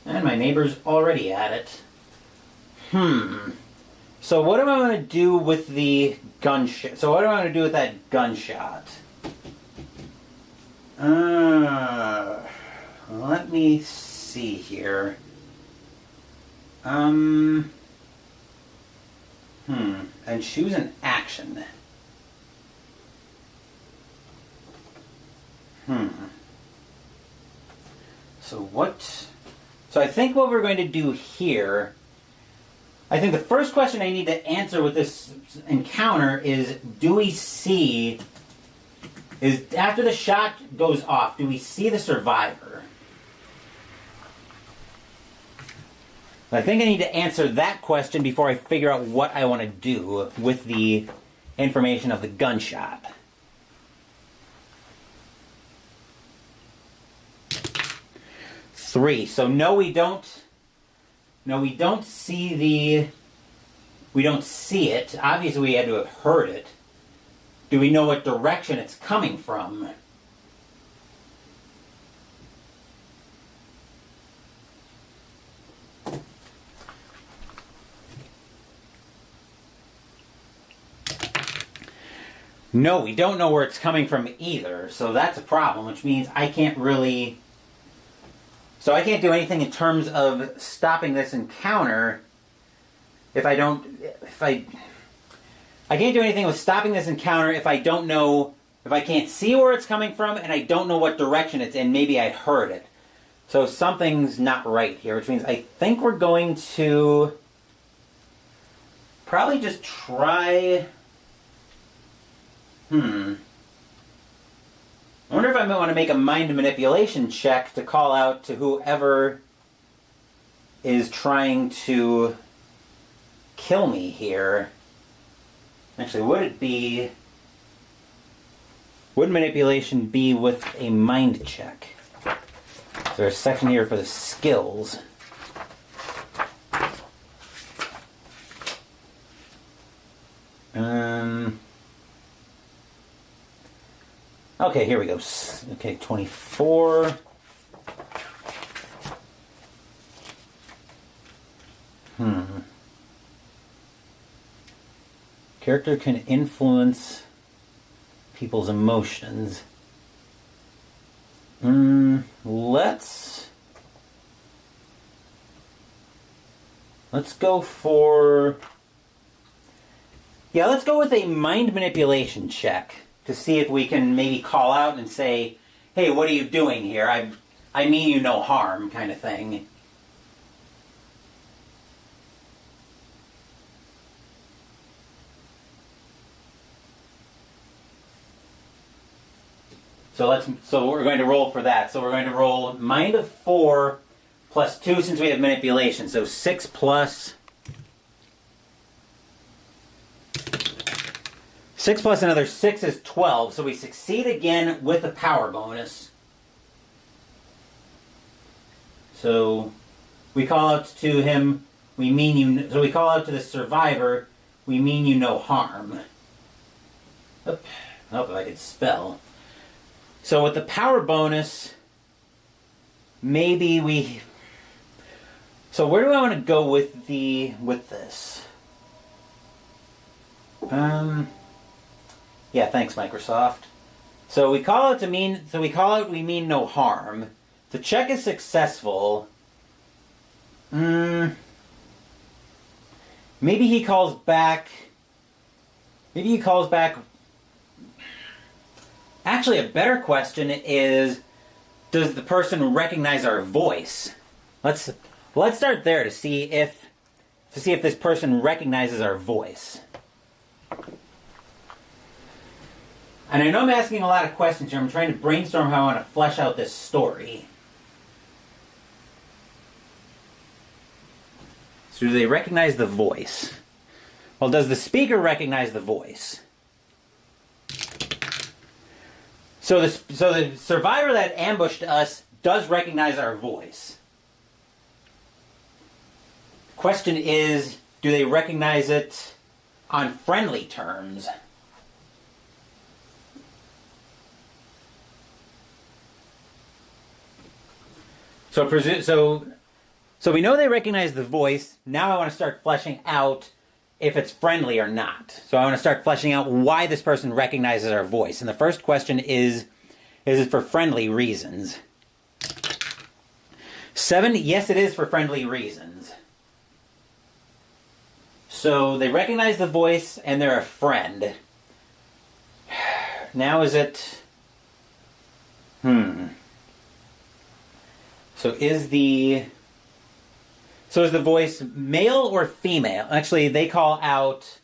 And my neighbor's already at it. So what am I going to do with the gunshot? So what am I going to do with that gunshot? Let me see here. And choose an action. So I think what we're going to do here, I think the first question I need to answer with this encounter is, after the shot goes off, do we see the survivor? I think I need to answer that question before I figure out what I want to do with the information of the gunshot. Three. So no, we don't see it. Obviously, we had to have heard it. Do we know what direction it's coming from? No, we don't know where it's coming from either. So that's a problem, which means I can't really... So I can't do anything in terms of stopping this encounter I can't do anything with stopping this encounter if I don't know, if I can't see where it's coming from and I don't know what direction it's in. Maybe I heard it. So something's not right here, which means I think we're going to probably just try... I wonder if I might want to make a mind manipulation check to call out to whoever is trying to kill me here. Actually, would manipulation be with a mind check? Is there a section here for the skills? Okay, here we go. Okay, 24. Character can influence people's emotions. Let's go for... Yeah, let's go with a mind manipulation check to see if we can maybe call out and say, hey, what are you doing here? I mean you no harm, kind of thing. So we're going to roll for that. So we're going to roll mind of 4 plus 2 since we have manipulation. So 6 plus 6 plus another 6 is 12. So we succeed again with a power bonus. So we call out to him, we mean you. So we call out to the survivor, we mean you no harm. Oop. I hope I could spell. So with the power bonus, maybe we... So where do I want to go with this? Yeah, thanks, Microsoft. So we call out we mean no harm. The check is successful. Maybe he calls back. Actually, a better question is, does the person recognize our voice? Let's start there to see if this person recognizes our voice. And I know I'm asking a lot of questions here. I'm trying to brainstorm how I want to flesh out this story. So do they recognize the voice? Well, does the speaker recognize the voice? So the survivor that ambushed us does recognize our voice. Question is, do they recognize it on friendly terms? So So we know they recognize the voice. Now I want to start fleshing out if it's friendly or not. So I want to start fleshing out why this person recognizes our voice. And the first question is it for friendly reasons? 7, yes it is for friendly reasons. So they recognize the voice and they're a friend. Now is it... So is the voice male or female? Actually, they call out...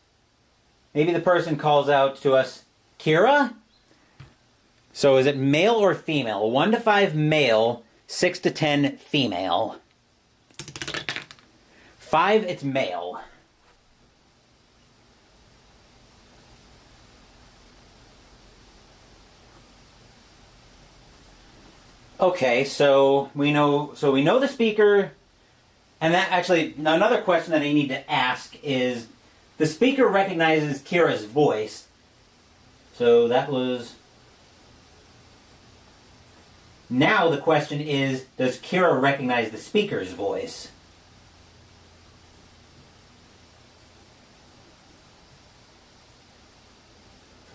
Maybe the person calls out to us, Kira? So is it male or female? 1 to 5 male, 6 to 10 female. 5, it's male. Okay, so we know the speaker, and that actually another question that I need to ask is the speaker recognizes Kira's voice. So that was... Now the question is, does Kira recognize the speaker's voice?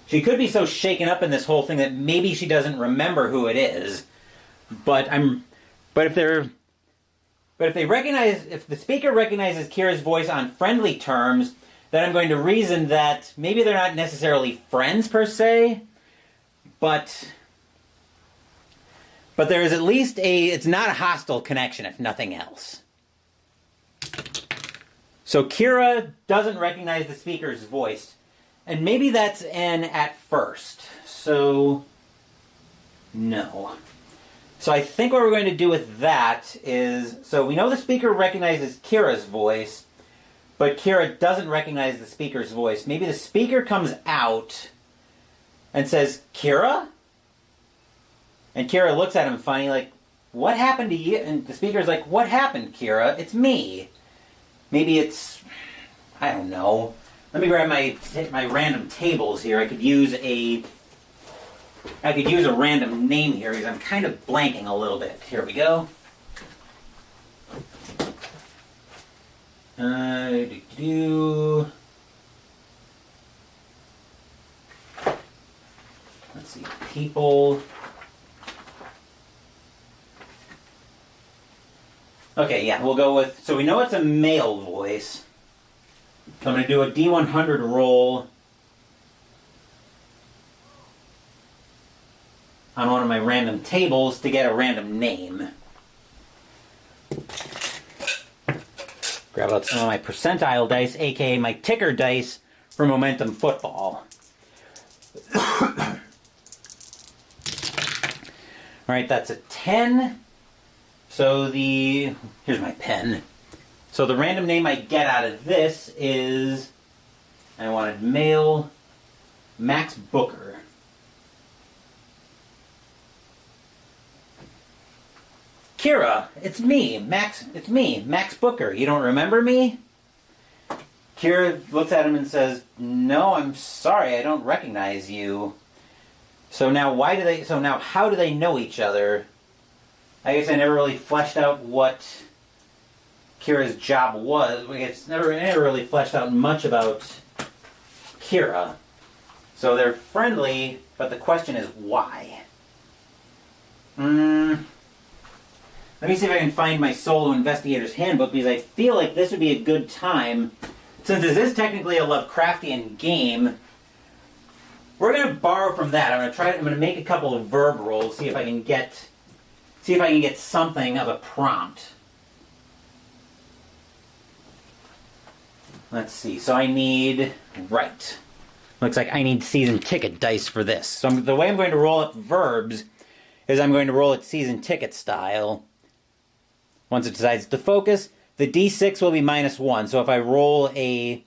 She could be so shaken up in this whole thing that maybe she doesn't remember who it is. But if the speaker recognizes Kira's voice on friendly terms, then I'm going to reason that maybe they're not necessarily friends per se, but there is at least it's not a hostile connection, if nothing else. So Kira doesn't recognize the speaker's voice, and maybe that's an at first. So no. So I think what we're going to do with that is, so we know the speaker recognizes Kira's voice, but Kira doesn't recognize the speaker's voice. Maybe the speaker comes out and says, Kira? And Kira looks at him funny, like, what happened to you? And the speaker's like, what happened, Kira? It's me. Maybe it's, I don't know. Let me grab my random tables here. I could use a random name here because I'm kind of blanking a little bit. Here we go. Let's see. People. Okay, yeah, we'll go with... So we know it's a male voice. So I'm going to do a D100 roll on one of my random tables to get a random name. Grab out some of my percentile dice, aka my ticker dice for Momentum Football. Alright, that's a 10. So here's my pen. So the random name I get out of this is, I wanted male, Max Booker. Kira, it's me, Max Booker. You don't remember me? Kira looks at him and says, no, I'm sorry, I don't recognize you. So now how do they know each other? I guess I never really fleshed out what Kira's job was. It's never really fleshed out much about Kira. So they're friendly, but the question is why? Let me see if I can find my Solo Investigator's Handbook, because I feel like this would be a good time. Since this is technically a Lovecraftian game, we're going to borrow from that. I'm going to make a couple of verb rolls, see if I can get something of a prompt. Let's see. So I need... Right. Looks like I need season ticket dice for this. So the way I'm going to roll up verbs is I'm going to roll it season ticket style. Once it decides to focus, the D6 will be -1. So if I roll a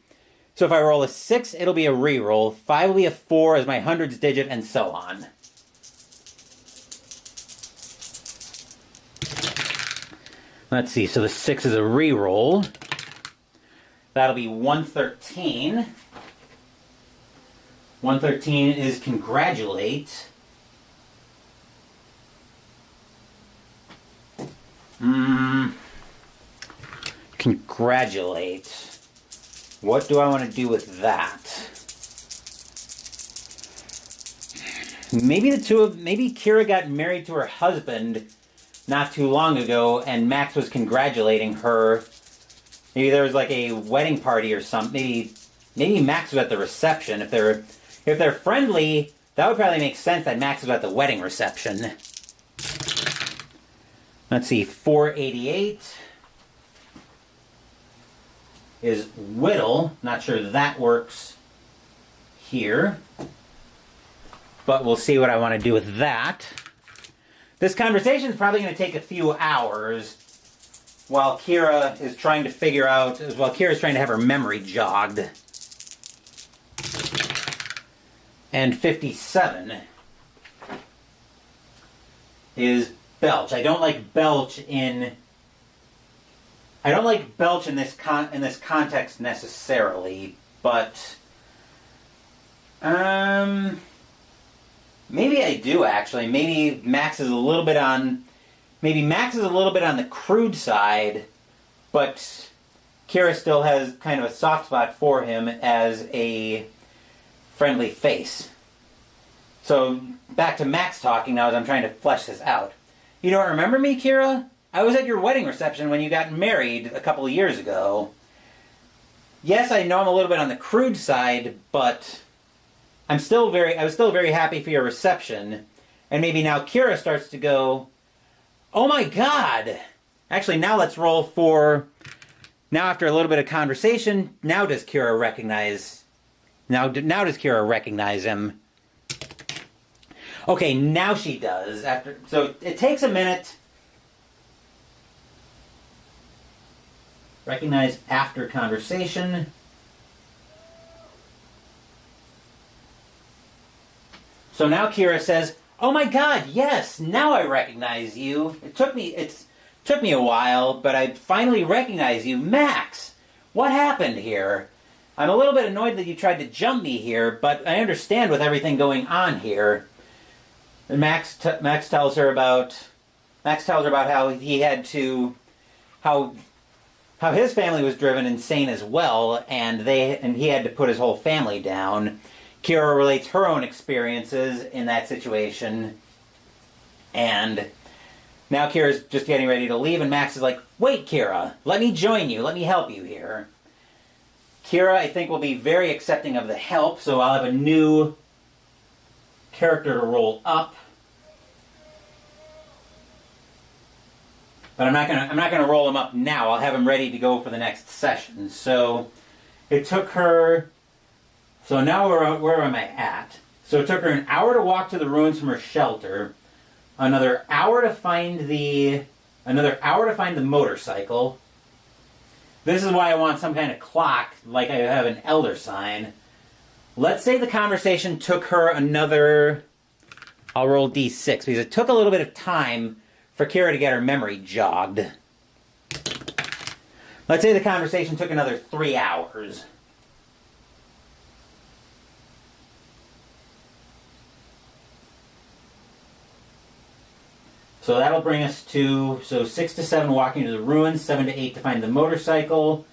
6, it'll be a reroll. 5 will be a 4 as my hundreds digit, and so on. Let's see. So the 6 is a reroll. That'll be 113. 113 is congratulate. Congratulate. What do I want to do with that? Maybe Kira got married to her husband not too long ago, and Max was congratulating her. Maybe there was like a wedding party or something. Maybe Max was at the reception. If they're friendly, that would probably make sense that Max was at the wedding reception. Let's see, 488 is whittle. Not sure that works here, but we'll see what I want to do with that. This conversation is probably going to take a few hours while Kira is trying to have her memory jogged. And 57 is belch. I don't like belch in this context necessarily, but maybe I do actually. Maybe Max is a little bit on the crude side, but Kira still has kind of a soft spot for him as a friendly face. So back to Max talking now as I'm trying to flesh this out. You don't remember me, Kira? I was at your wedding reception when you got married a couple of years ago. Yes, I know I'm a little bit on the crude side, but I was still very happy for your reception. And maybe now Kira starts to go, oh my god! Actually, now let's roll for... Now after a little bit of conversation, now does Kira recognize him? Okay, now she does. So it takes a minute. Recognize after conversation. So now Kira says, oh my god, yes, now I recognize you. It took me a while, but I finally recognize you. Max, what happened here? I'm a little bit annoyed that you tried to jump me here, but I understand with everything going on here. And Max tells her about how he had to how his family was driven insane as well, and he had to put his whole family down. Kira relates her own experiences in that situation, and now Kira's just getting ready to leave, and Max is like, wait, Kira, let me join you, let me help you here. Kira, I think, will be very accepting of the help, so I'll have a new character to roll up. But I'm not gonna roll him up now. I'll have him ready to go for the next session. So it took her. So now where am I at? So it took her an hour to walk to the ruins from her shelter, another hour to find the motorcycle. This is why I want some kind of clock, like I have an elder sign. Let's say the conversation took her another. I'll roll D6 because it took a little bit of time for Kira to get her memory jogged. Let's say the conversation took another 3 hours. So that'll bring us to 6 to 7 walking to the ruins, 7 to 8 to find the motorcycle.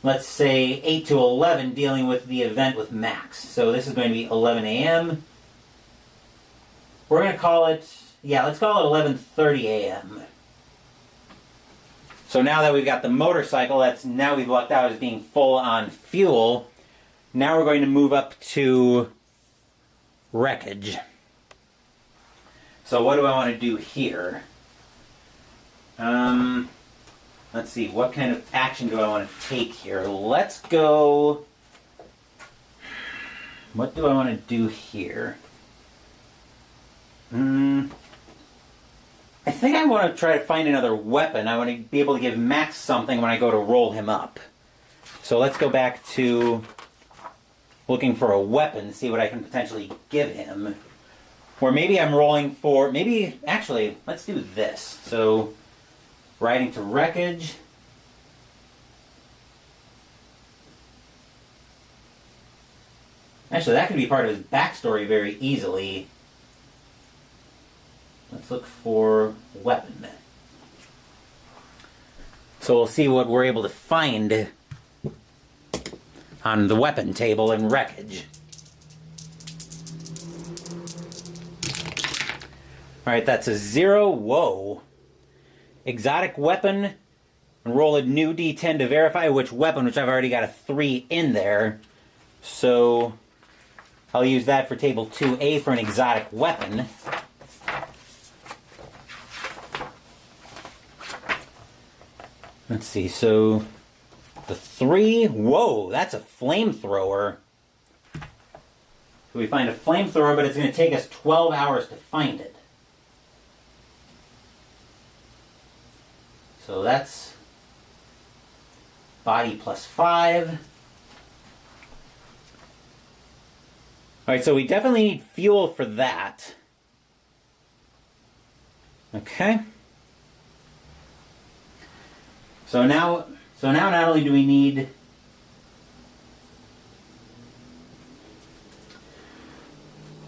Let's say 8 to 11 dealing with the event with Max. So this is going to be 11 a.m. We're going to call it, let's call it 11:30 a.m. So now that we've got the motorcycle, now we've lucked out as being full on fuel. Now we're going to move up to wreckage. So what do I want to do here? Let's see, what kind of action do I want to take here? Let's go... What do I want to do here? I think I want to try to find another weapon. I want to be able to give Max something when I go to roll him up. So let's go back to looking for a weapon, see what I can potentially give him. Or maybe I'm rolling for... Actually, let's do this. So, riding to wreckage. Actually, that could be part of his backstory very easily. Let's look for weapon. So we'll see what we're able to find on the weapon table and wreckage. Alright, that's a 0. Whoa. Exotic weapon. And roll a new d10 to verify which weapon, which I've already got a 3 in there. So I'll use that for table 2A for an exotic weapon. Let's see, so the 3, whoa, that's a flamethrower. So we find a flamethrower, but it's going to take us 12 hours to find it. So that's body plus 5. Alright, so we definitely need fuel for that. Okay. So now not only do we need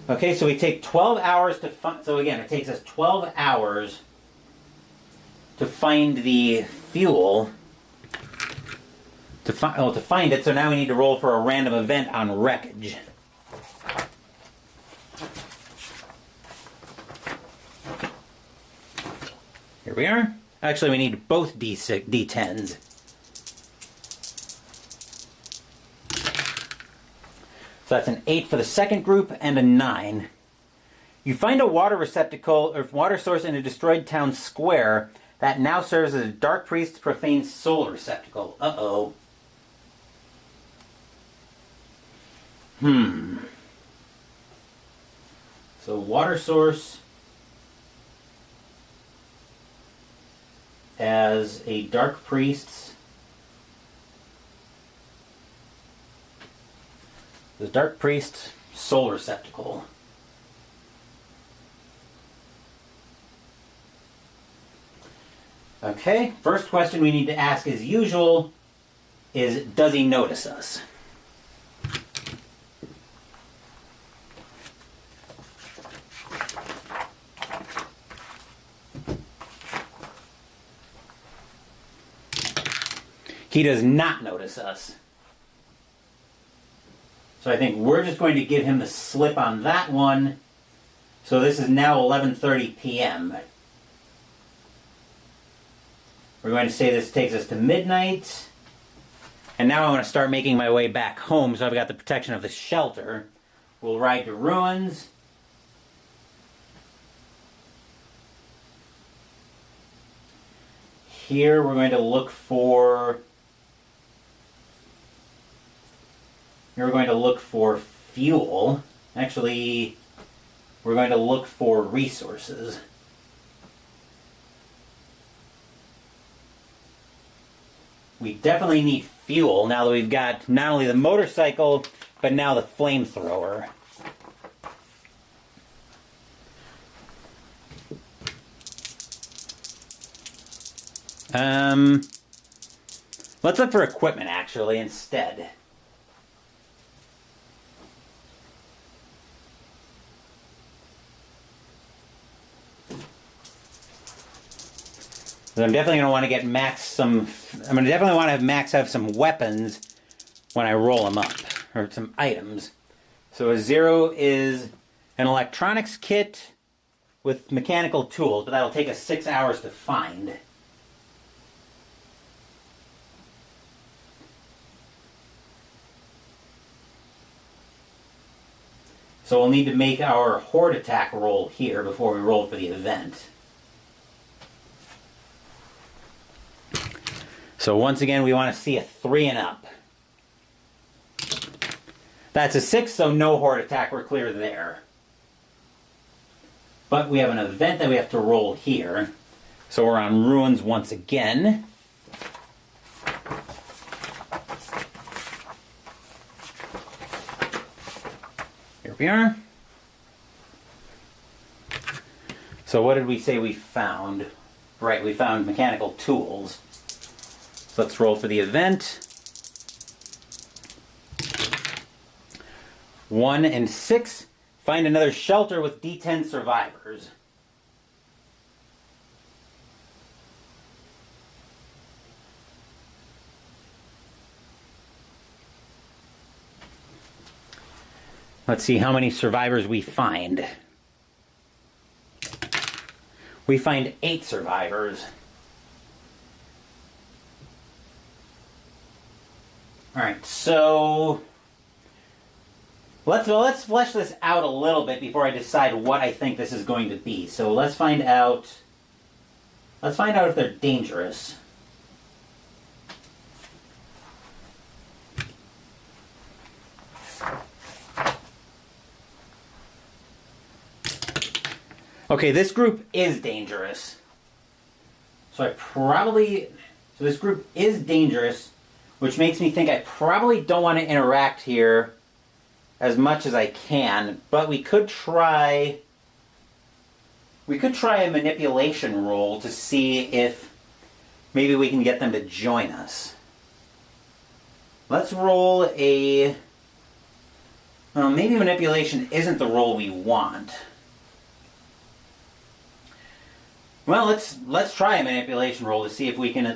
okay, so we take 12 hours to find, so again, it takes us 12 hours to find the fuel. To find it, so now we need to roll for a random event on wreckage. Here we are. Actually, we need both D10s. So that's an 8 for the second group and a 9. You find a water receptacle or water source in a destroyed town square that now serves as a dark priest's profane soul receptacle. Uh-oh. So water source as a dark priest's. The dark priest's soul receptacle. Okay, first question we need to ask as usual is, does he notice us? He does not notice us. So I think we're just going to give him the slip on that one. So this is now 11:30 p.m. We're going to say this takes us to midnight. And now I want to start making my way back home, so I've got the protection of the shelter. We'll ride to ruins. Here we're going to look for... Here we're going to look for fuel. Actually, we're going to look for resources. We definitely need fuel now that we've got not only the motorcycle, but now the flamethrower. Let's look for equipment, actually, instead. I'm definitely going to want to get Max some... I'm going to definitely want to have Max have some weapons when I roll them up. Or some items. So a 0 is an electronics kit with mechanical tools, but that'll take us 6 hours to find. So we'll need to make our horde attack roll here before we roll for the event. So once again, we want to see a 3 and up. That's a 6, so no horde attack. We're clear there. But we have an event that we have to roll here. So we're on ruins once again. Here we are. So what did we say we found? Right, we found mechanical tools. So let's roll for the event. 1 and 6. Find another shelter with D10 survivors. Let's see how many survivors we find. We find 8 survivors. Alright, so let's flesh this out a little bit before I decide what I think this is going to be. So let's find out if they're dangerous. Okay, this group is dangerous. So this group is dangerous, which makes me think I probably don't want to interact here as much as I can, but we could try a manipulation roll to see if maybe we can get them to join us. Let's roll a... Well, maybe manipulation isn't the roll we want. Well, let's try a manipulation roll to see if we can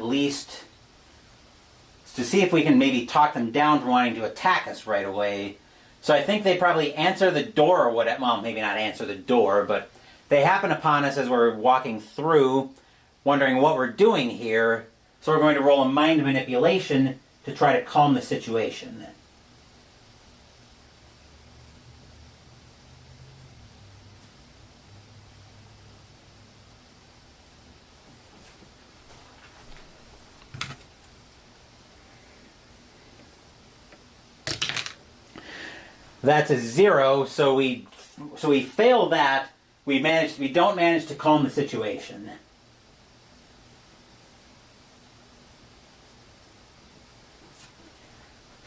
maybe talk them down from wanting to attack us right away. So I think they probably answer the door or whatever. Well, maybe not answer the door, but they happen upon us as we're walking through, wondering what we're doing here. So we're going to roll a mind manipulation to try to calm the situation. That's a 0, so we fail that. We don't manage to calm the situation.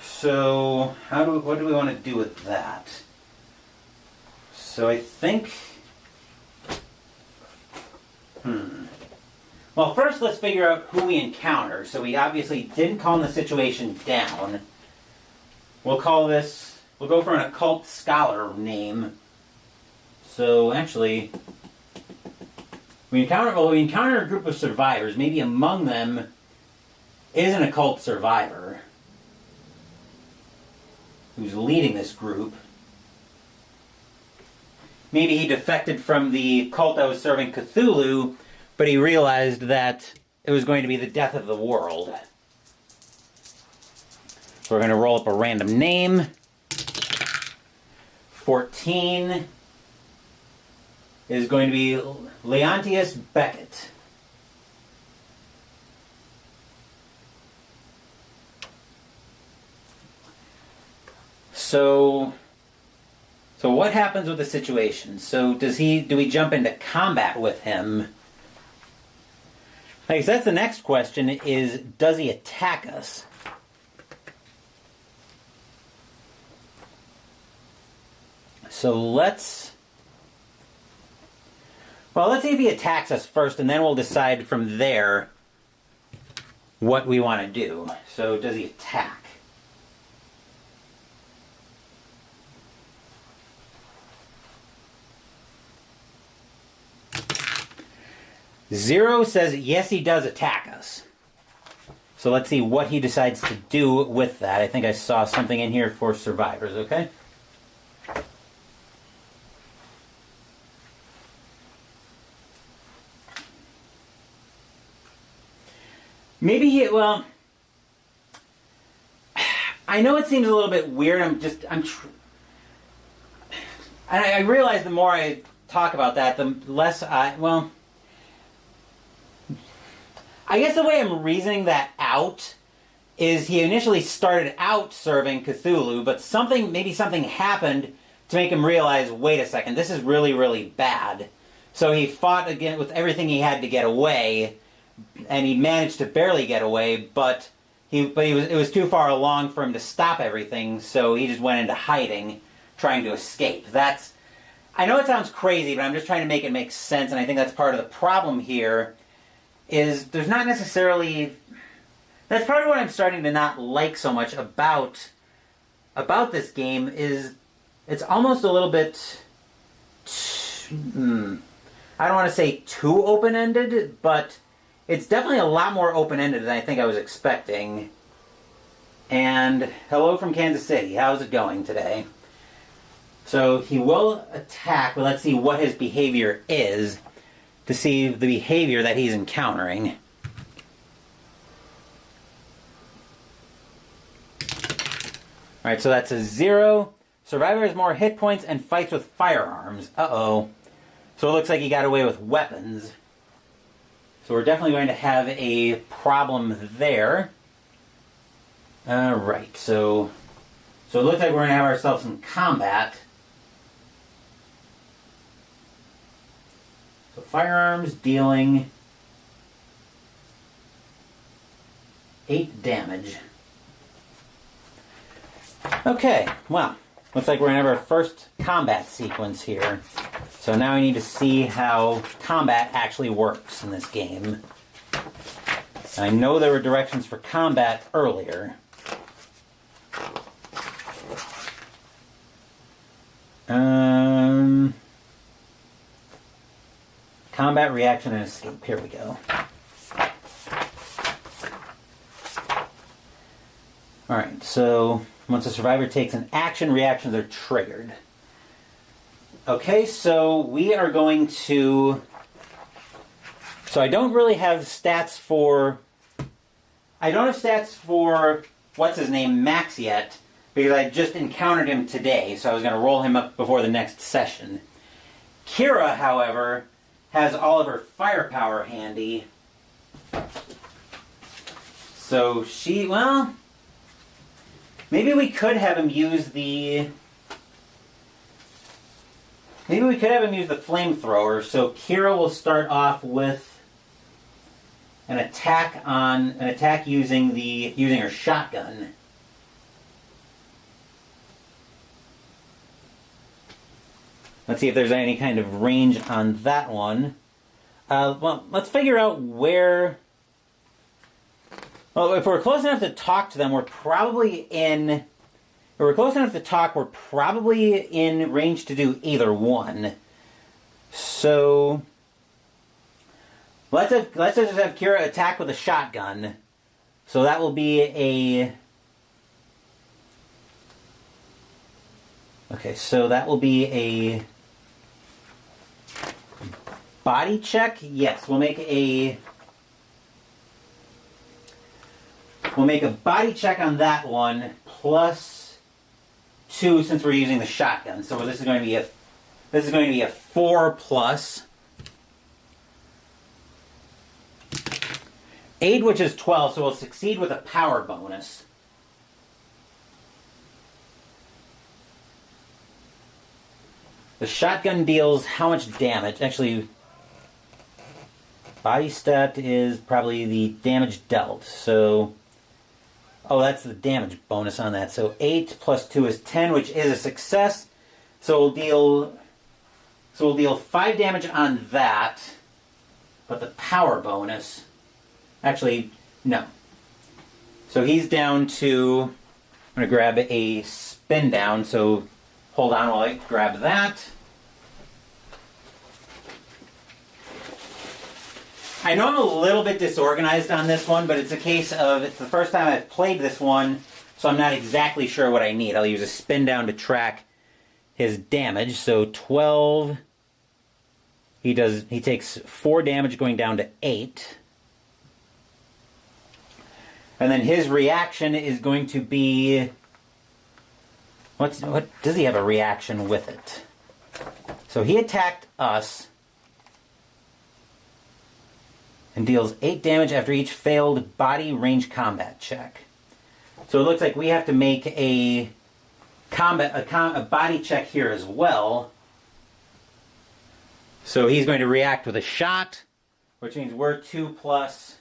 So what do we want to do with that? So I think well, first let's figure out who we encounter. So we obviously didn't calm the situation down. We'll go for an occult scholar name. So actually, we encounter a group of survivors. Maybe among them is an occult survivor who's leading this group. Maybe he defected from the cult that was serving Cthulhu, but he realized that it was going to be the death of the world. So we're going to roll up a random name. 14 is going to be Leontius Beckett. So what happens with the situation? So do we jump into combat with him? I guess that's the next question, is does he attack us? So let's see if he attacks us first, and then we'll decide from there what we want to do. So does he attack? Zero says yes, he does attack us. So let's see what he decides to do with that. I think I saw something in here for survivors, okay? Maybe I know it seems a little bit weird. I realize the more I talk about that, the less I guess the way I'm reasoning that out is he initially started out serving Cthulhu, but maybe something happened to make him realize, wait a second, this is really, really bad. So he fought again with everything he had to get away, and he managed to barely get away, but it was too far along for him to stop everything, so he just went into hiding, trying to escape. I know it sounds crazy, but I'm just trying to make it make sense, and I think that's part of the problem here, is there's not necessarily... That's part of what I'm starting to not like so much about this game, is it's almost a little bit... I don't want to say too open-ended, but it's definitely a lot more open-ended than I think I was So he will attack, but let's see what his behavior is to see the behavior that he's encountering. Alright, so that's a 0. Survivor has more hit points and fights with firearms. Uh-oh. So it looks like he got away with weapons. So we're definitely going to have a problem there. Alright, so it looks like we're going to have ourselves some combat. So firearms dealing 8 damage. Okay, well, looks like we're going to have our first combat sequence here. So now we need to see how combat actually works in this game. I know there were directions for combat earlier. Combat, reaction, and escape. Here we go. Alright, so once a survivor takes an action, reactions are triggered. Okay, so we are going to... So I don't really have stats for... I don't have stats for, what's-his-name, Max yet, because I just encountered him today, so I was going to roll him up before the next session. Kira, however, has all of her firepower handy. So she, well... Maybe we could have him use the... Maybe we could have him use the flamethrower, so Kira will start off with an attack using her shotgun. Let's see if there's any kind of range on that one. Well, let's figure out where... Well, if we're close enough to talk to them, we're probably in... If we're close enough to talk, we're probably in range to do either one. So... Let's just have Kira attack with a shotgun. So that will be a... Okay, so that will be a... Body check? Yes, we'll make a body check on that one, plus 2 since we're using the shotgun. So this is going to be a 4 plus 8, which is 12, so we'll succeed with a power bonus. The shotgun deals how much damage? Actually, body stat is probably the damage dealt. So, oh, that's the damage bonus on that. So 8 plus 2 is 10, which is a success. So we'll deal 5 damage on that. But the power bonus, actually, no. So he's down to, I'm going to grab a spin down. So hold on while I grab that. I know I'm a little bit disorganized on this one, but it's a case of, it's the first time I've played this one, so I'm not exactly sure what I need. I'll use a spin down to track his damage. So 12, he takes 4 damage going down to 8. And then his reaction is going to be, what does he have a reaction with it? So he attacked us and deals 8 damage after each failed body range combat check. So it looks like we have to make a body check here as well. So he's going to react with a shot, which means we're 2 plus.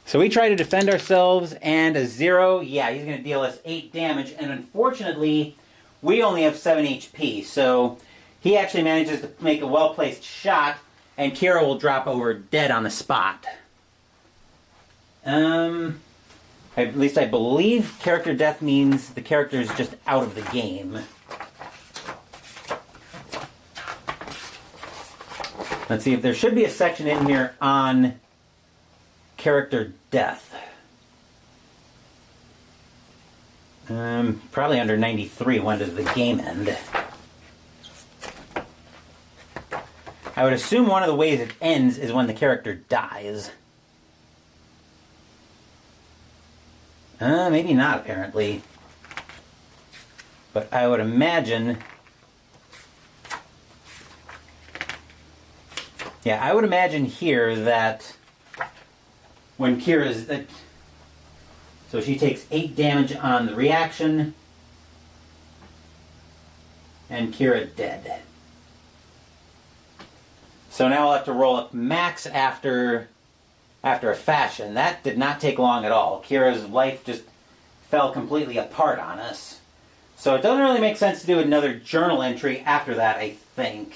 So we try to defend ourselves, and a 0, yeah, he's going to deal us 8 damage, and unfortunately, we only have 7 HP, so he actually manages to make a well-placed shot, and Kira will drop over dead on the spot. At least I believe character death means the character is just out of the game. Let's see if there should be a section in here on character death. Probably under 93. When does the game end? I would assume one of the ways it ends is when the character dies. Maybe not, apparently. But I would imagine... Yeah, I would imagine here that when Kira's... So she takes 8 damage on the reaction. And Kira dead. So now I'll have to roll up max after a fashion. That did not take long at all. Kira's life just fell completely apart on us. So it doesn't really make sense to do another journal entry after that, I think.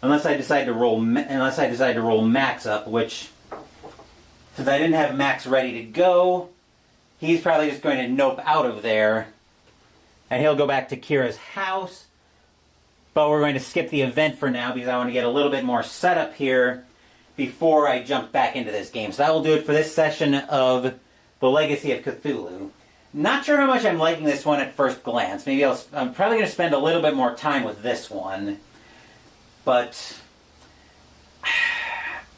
Unless I decide to roll Max up, which, since I didn't have Max ready to go, he's probably just going to nope out of there. And he'll go back to Kira's house. But we're going to skip the event for now because I want to get a little bit more setup here before I jump back into this game. So that will do it for this session of the Legacy of Cthulhu. Not sure how much I'm liking this one at first glance. Maybe I'm probably going to spend a little bit more time with this one. But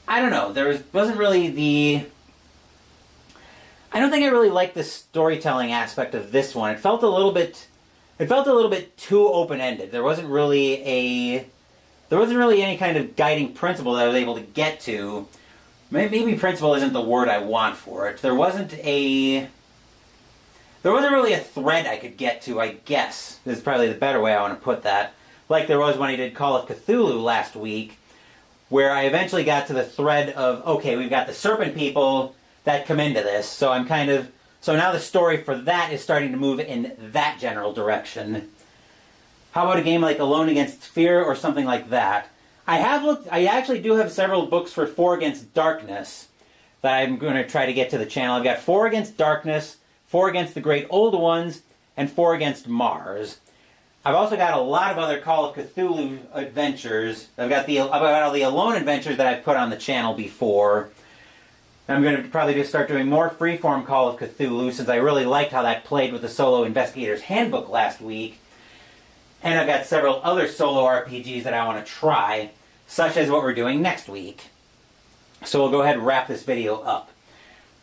I don't know. Wasn't really the... I don't think I really liked the storytelling aspect of this one. It felt a little bit too open-ended. There wasn't really any kind of guiding principle that I was able to get to. Maybe principle isn't the word I want for it. There wasn't really a thread I could get to, I guess. This is probably the better way I want to put that. Like there was when I did Call of Cthulhu last week, where I eventually got to the thread of, okay, we've got the serpent people that come into this, so now the story for that is starting to move in that general direction. How about a game like Alone Against Fear or something like that? I actually do have several books for 4 Against Darkness that I'm going to try to get to the channel. I've got 4 Against Darkness, 4 Against the Great Old Ones, and 4 Against Mars. I've also got a lot of other Call of Cthulhu adventures. I've got all the Alone adventures that I've put on the channel before. I'm going to probably just start doing more freeform Call of Cthulhu since I really liked how that played with the Solo Investigator's Handbook last week. And I've got several other solo RPGs that I want to try, such as what we're doing next week. So we'll go ahead and wrap this video up.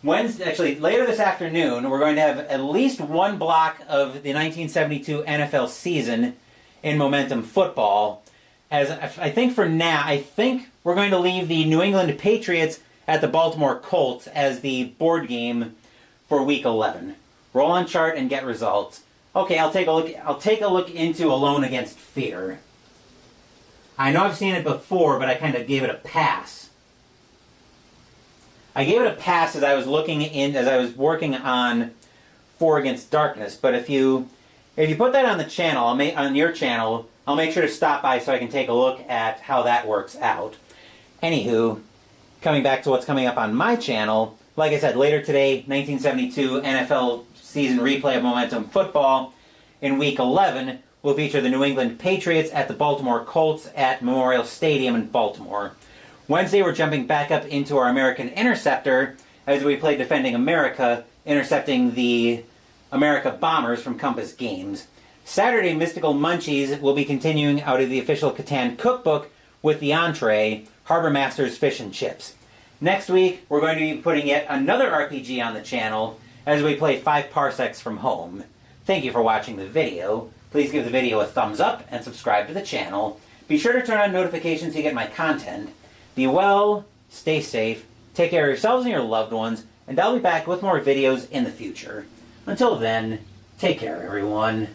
Later this afternoon, we're going to have at least one block of the 1972 NFL season in Momentum Football. As I think for now, we're going to leave the New England Patriots at the Baltimore Colts as the board game for Week 11. Roll on chart and get results. Okay, I'll take a look into Alone Against Fear. I know I've seen it before, but I kind of gave it a pass. I gave it a pass as I was working on 4 Against Darkness. But if you put that on the channel, on your channel, I'll make sure to stop by so I can take a look at how that works out. Anywho, coming back to what's coming up on my channel, like I said, later today, 1972 NFL season replay of Momentum Football in Week 11 will feature the New England Patriots at the Baltimore Colts at Memorial Stadium in Baltimore. Wednesday, we're jumping back up into our American Interceptor as we play Defending America, intercepting the America Bombers from Compass Games. Saturday, Mystical Munchies will be continuing out of the official Catan cookbook with the entree, Harbor Master's Fish and Chips. Next week, we're going to be putting yet another RPG on the channel as we play 5 Parsecs from Home. Thank you for watching the video. Please give the video a thumbs up and subscribe to the channel. Be sure to turn on notifications so you get my content. Be well, stay safe, take care of yourselves and your loved ones, and I'll be back with more videos in the future. Until then, take care everyone.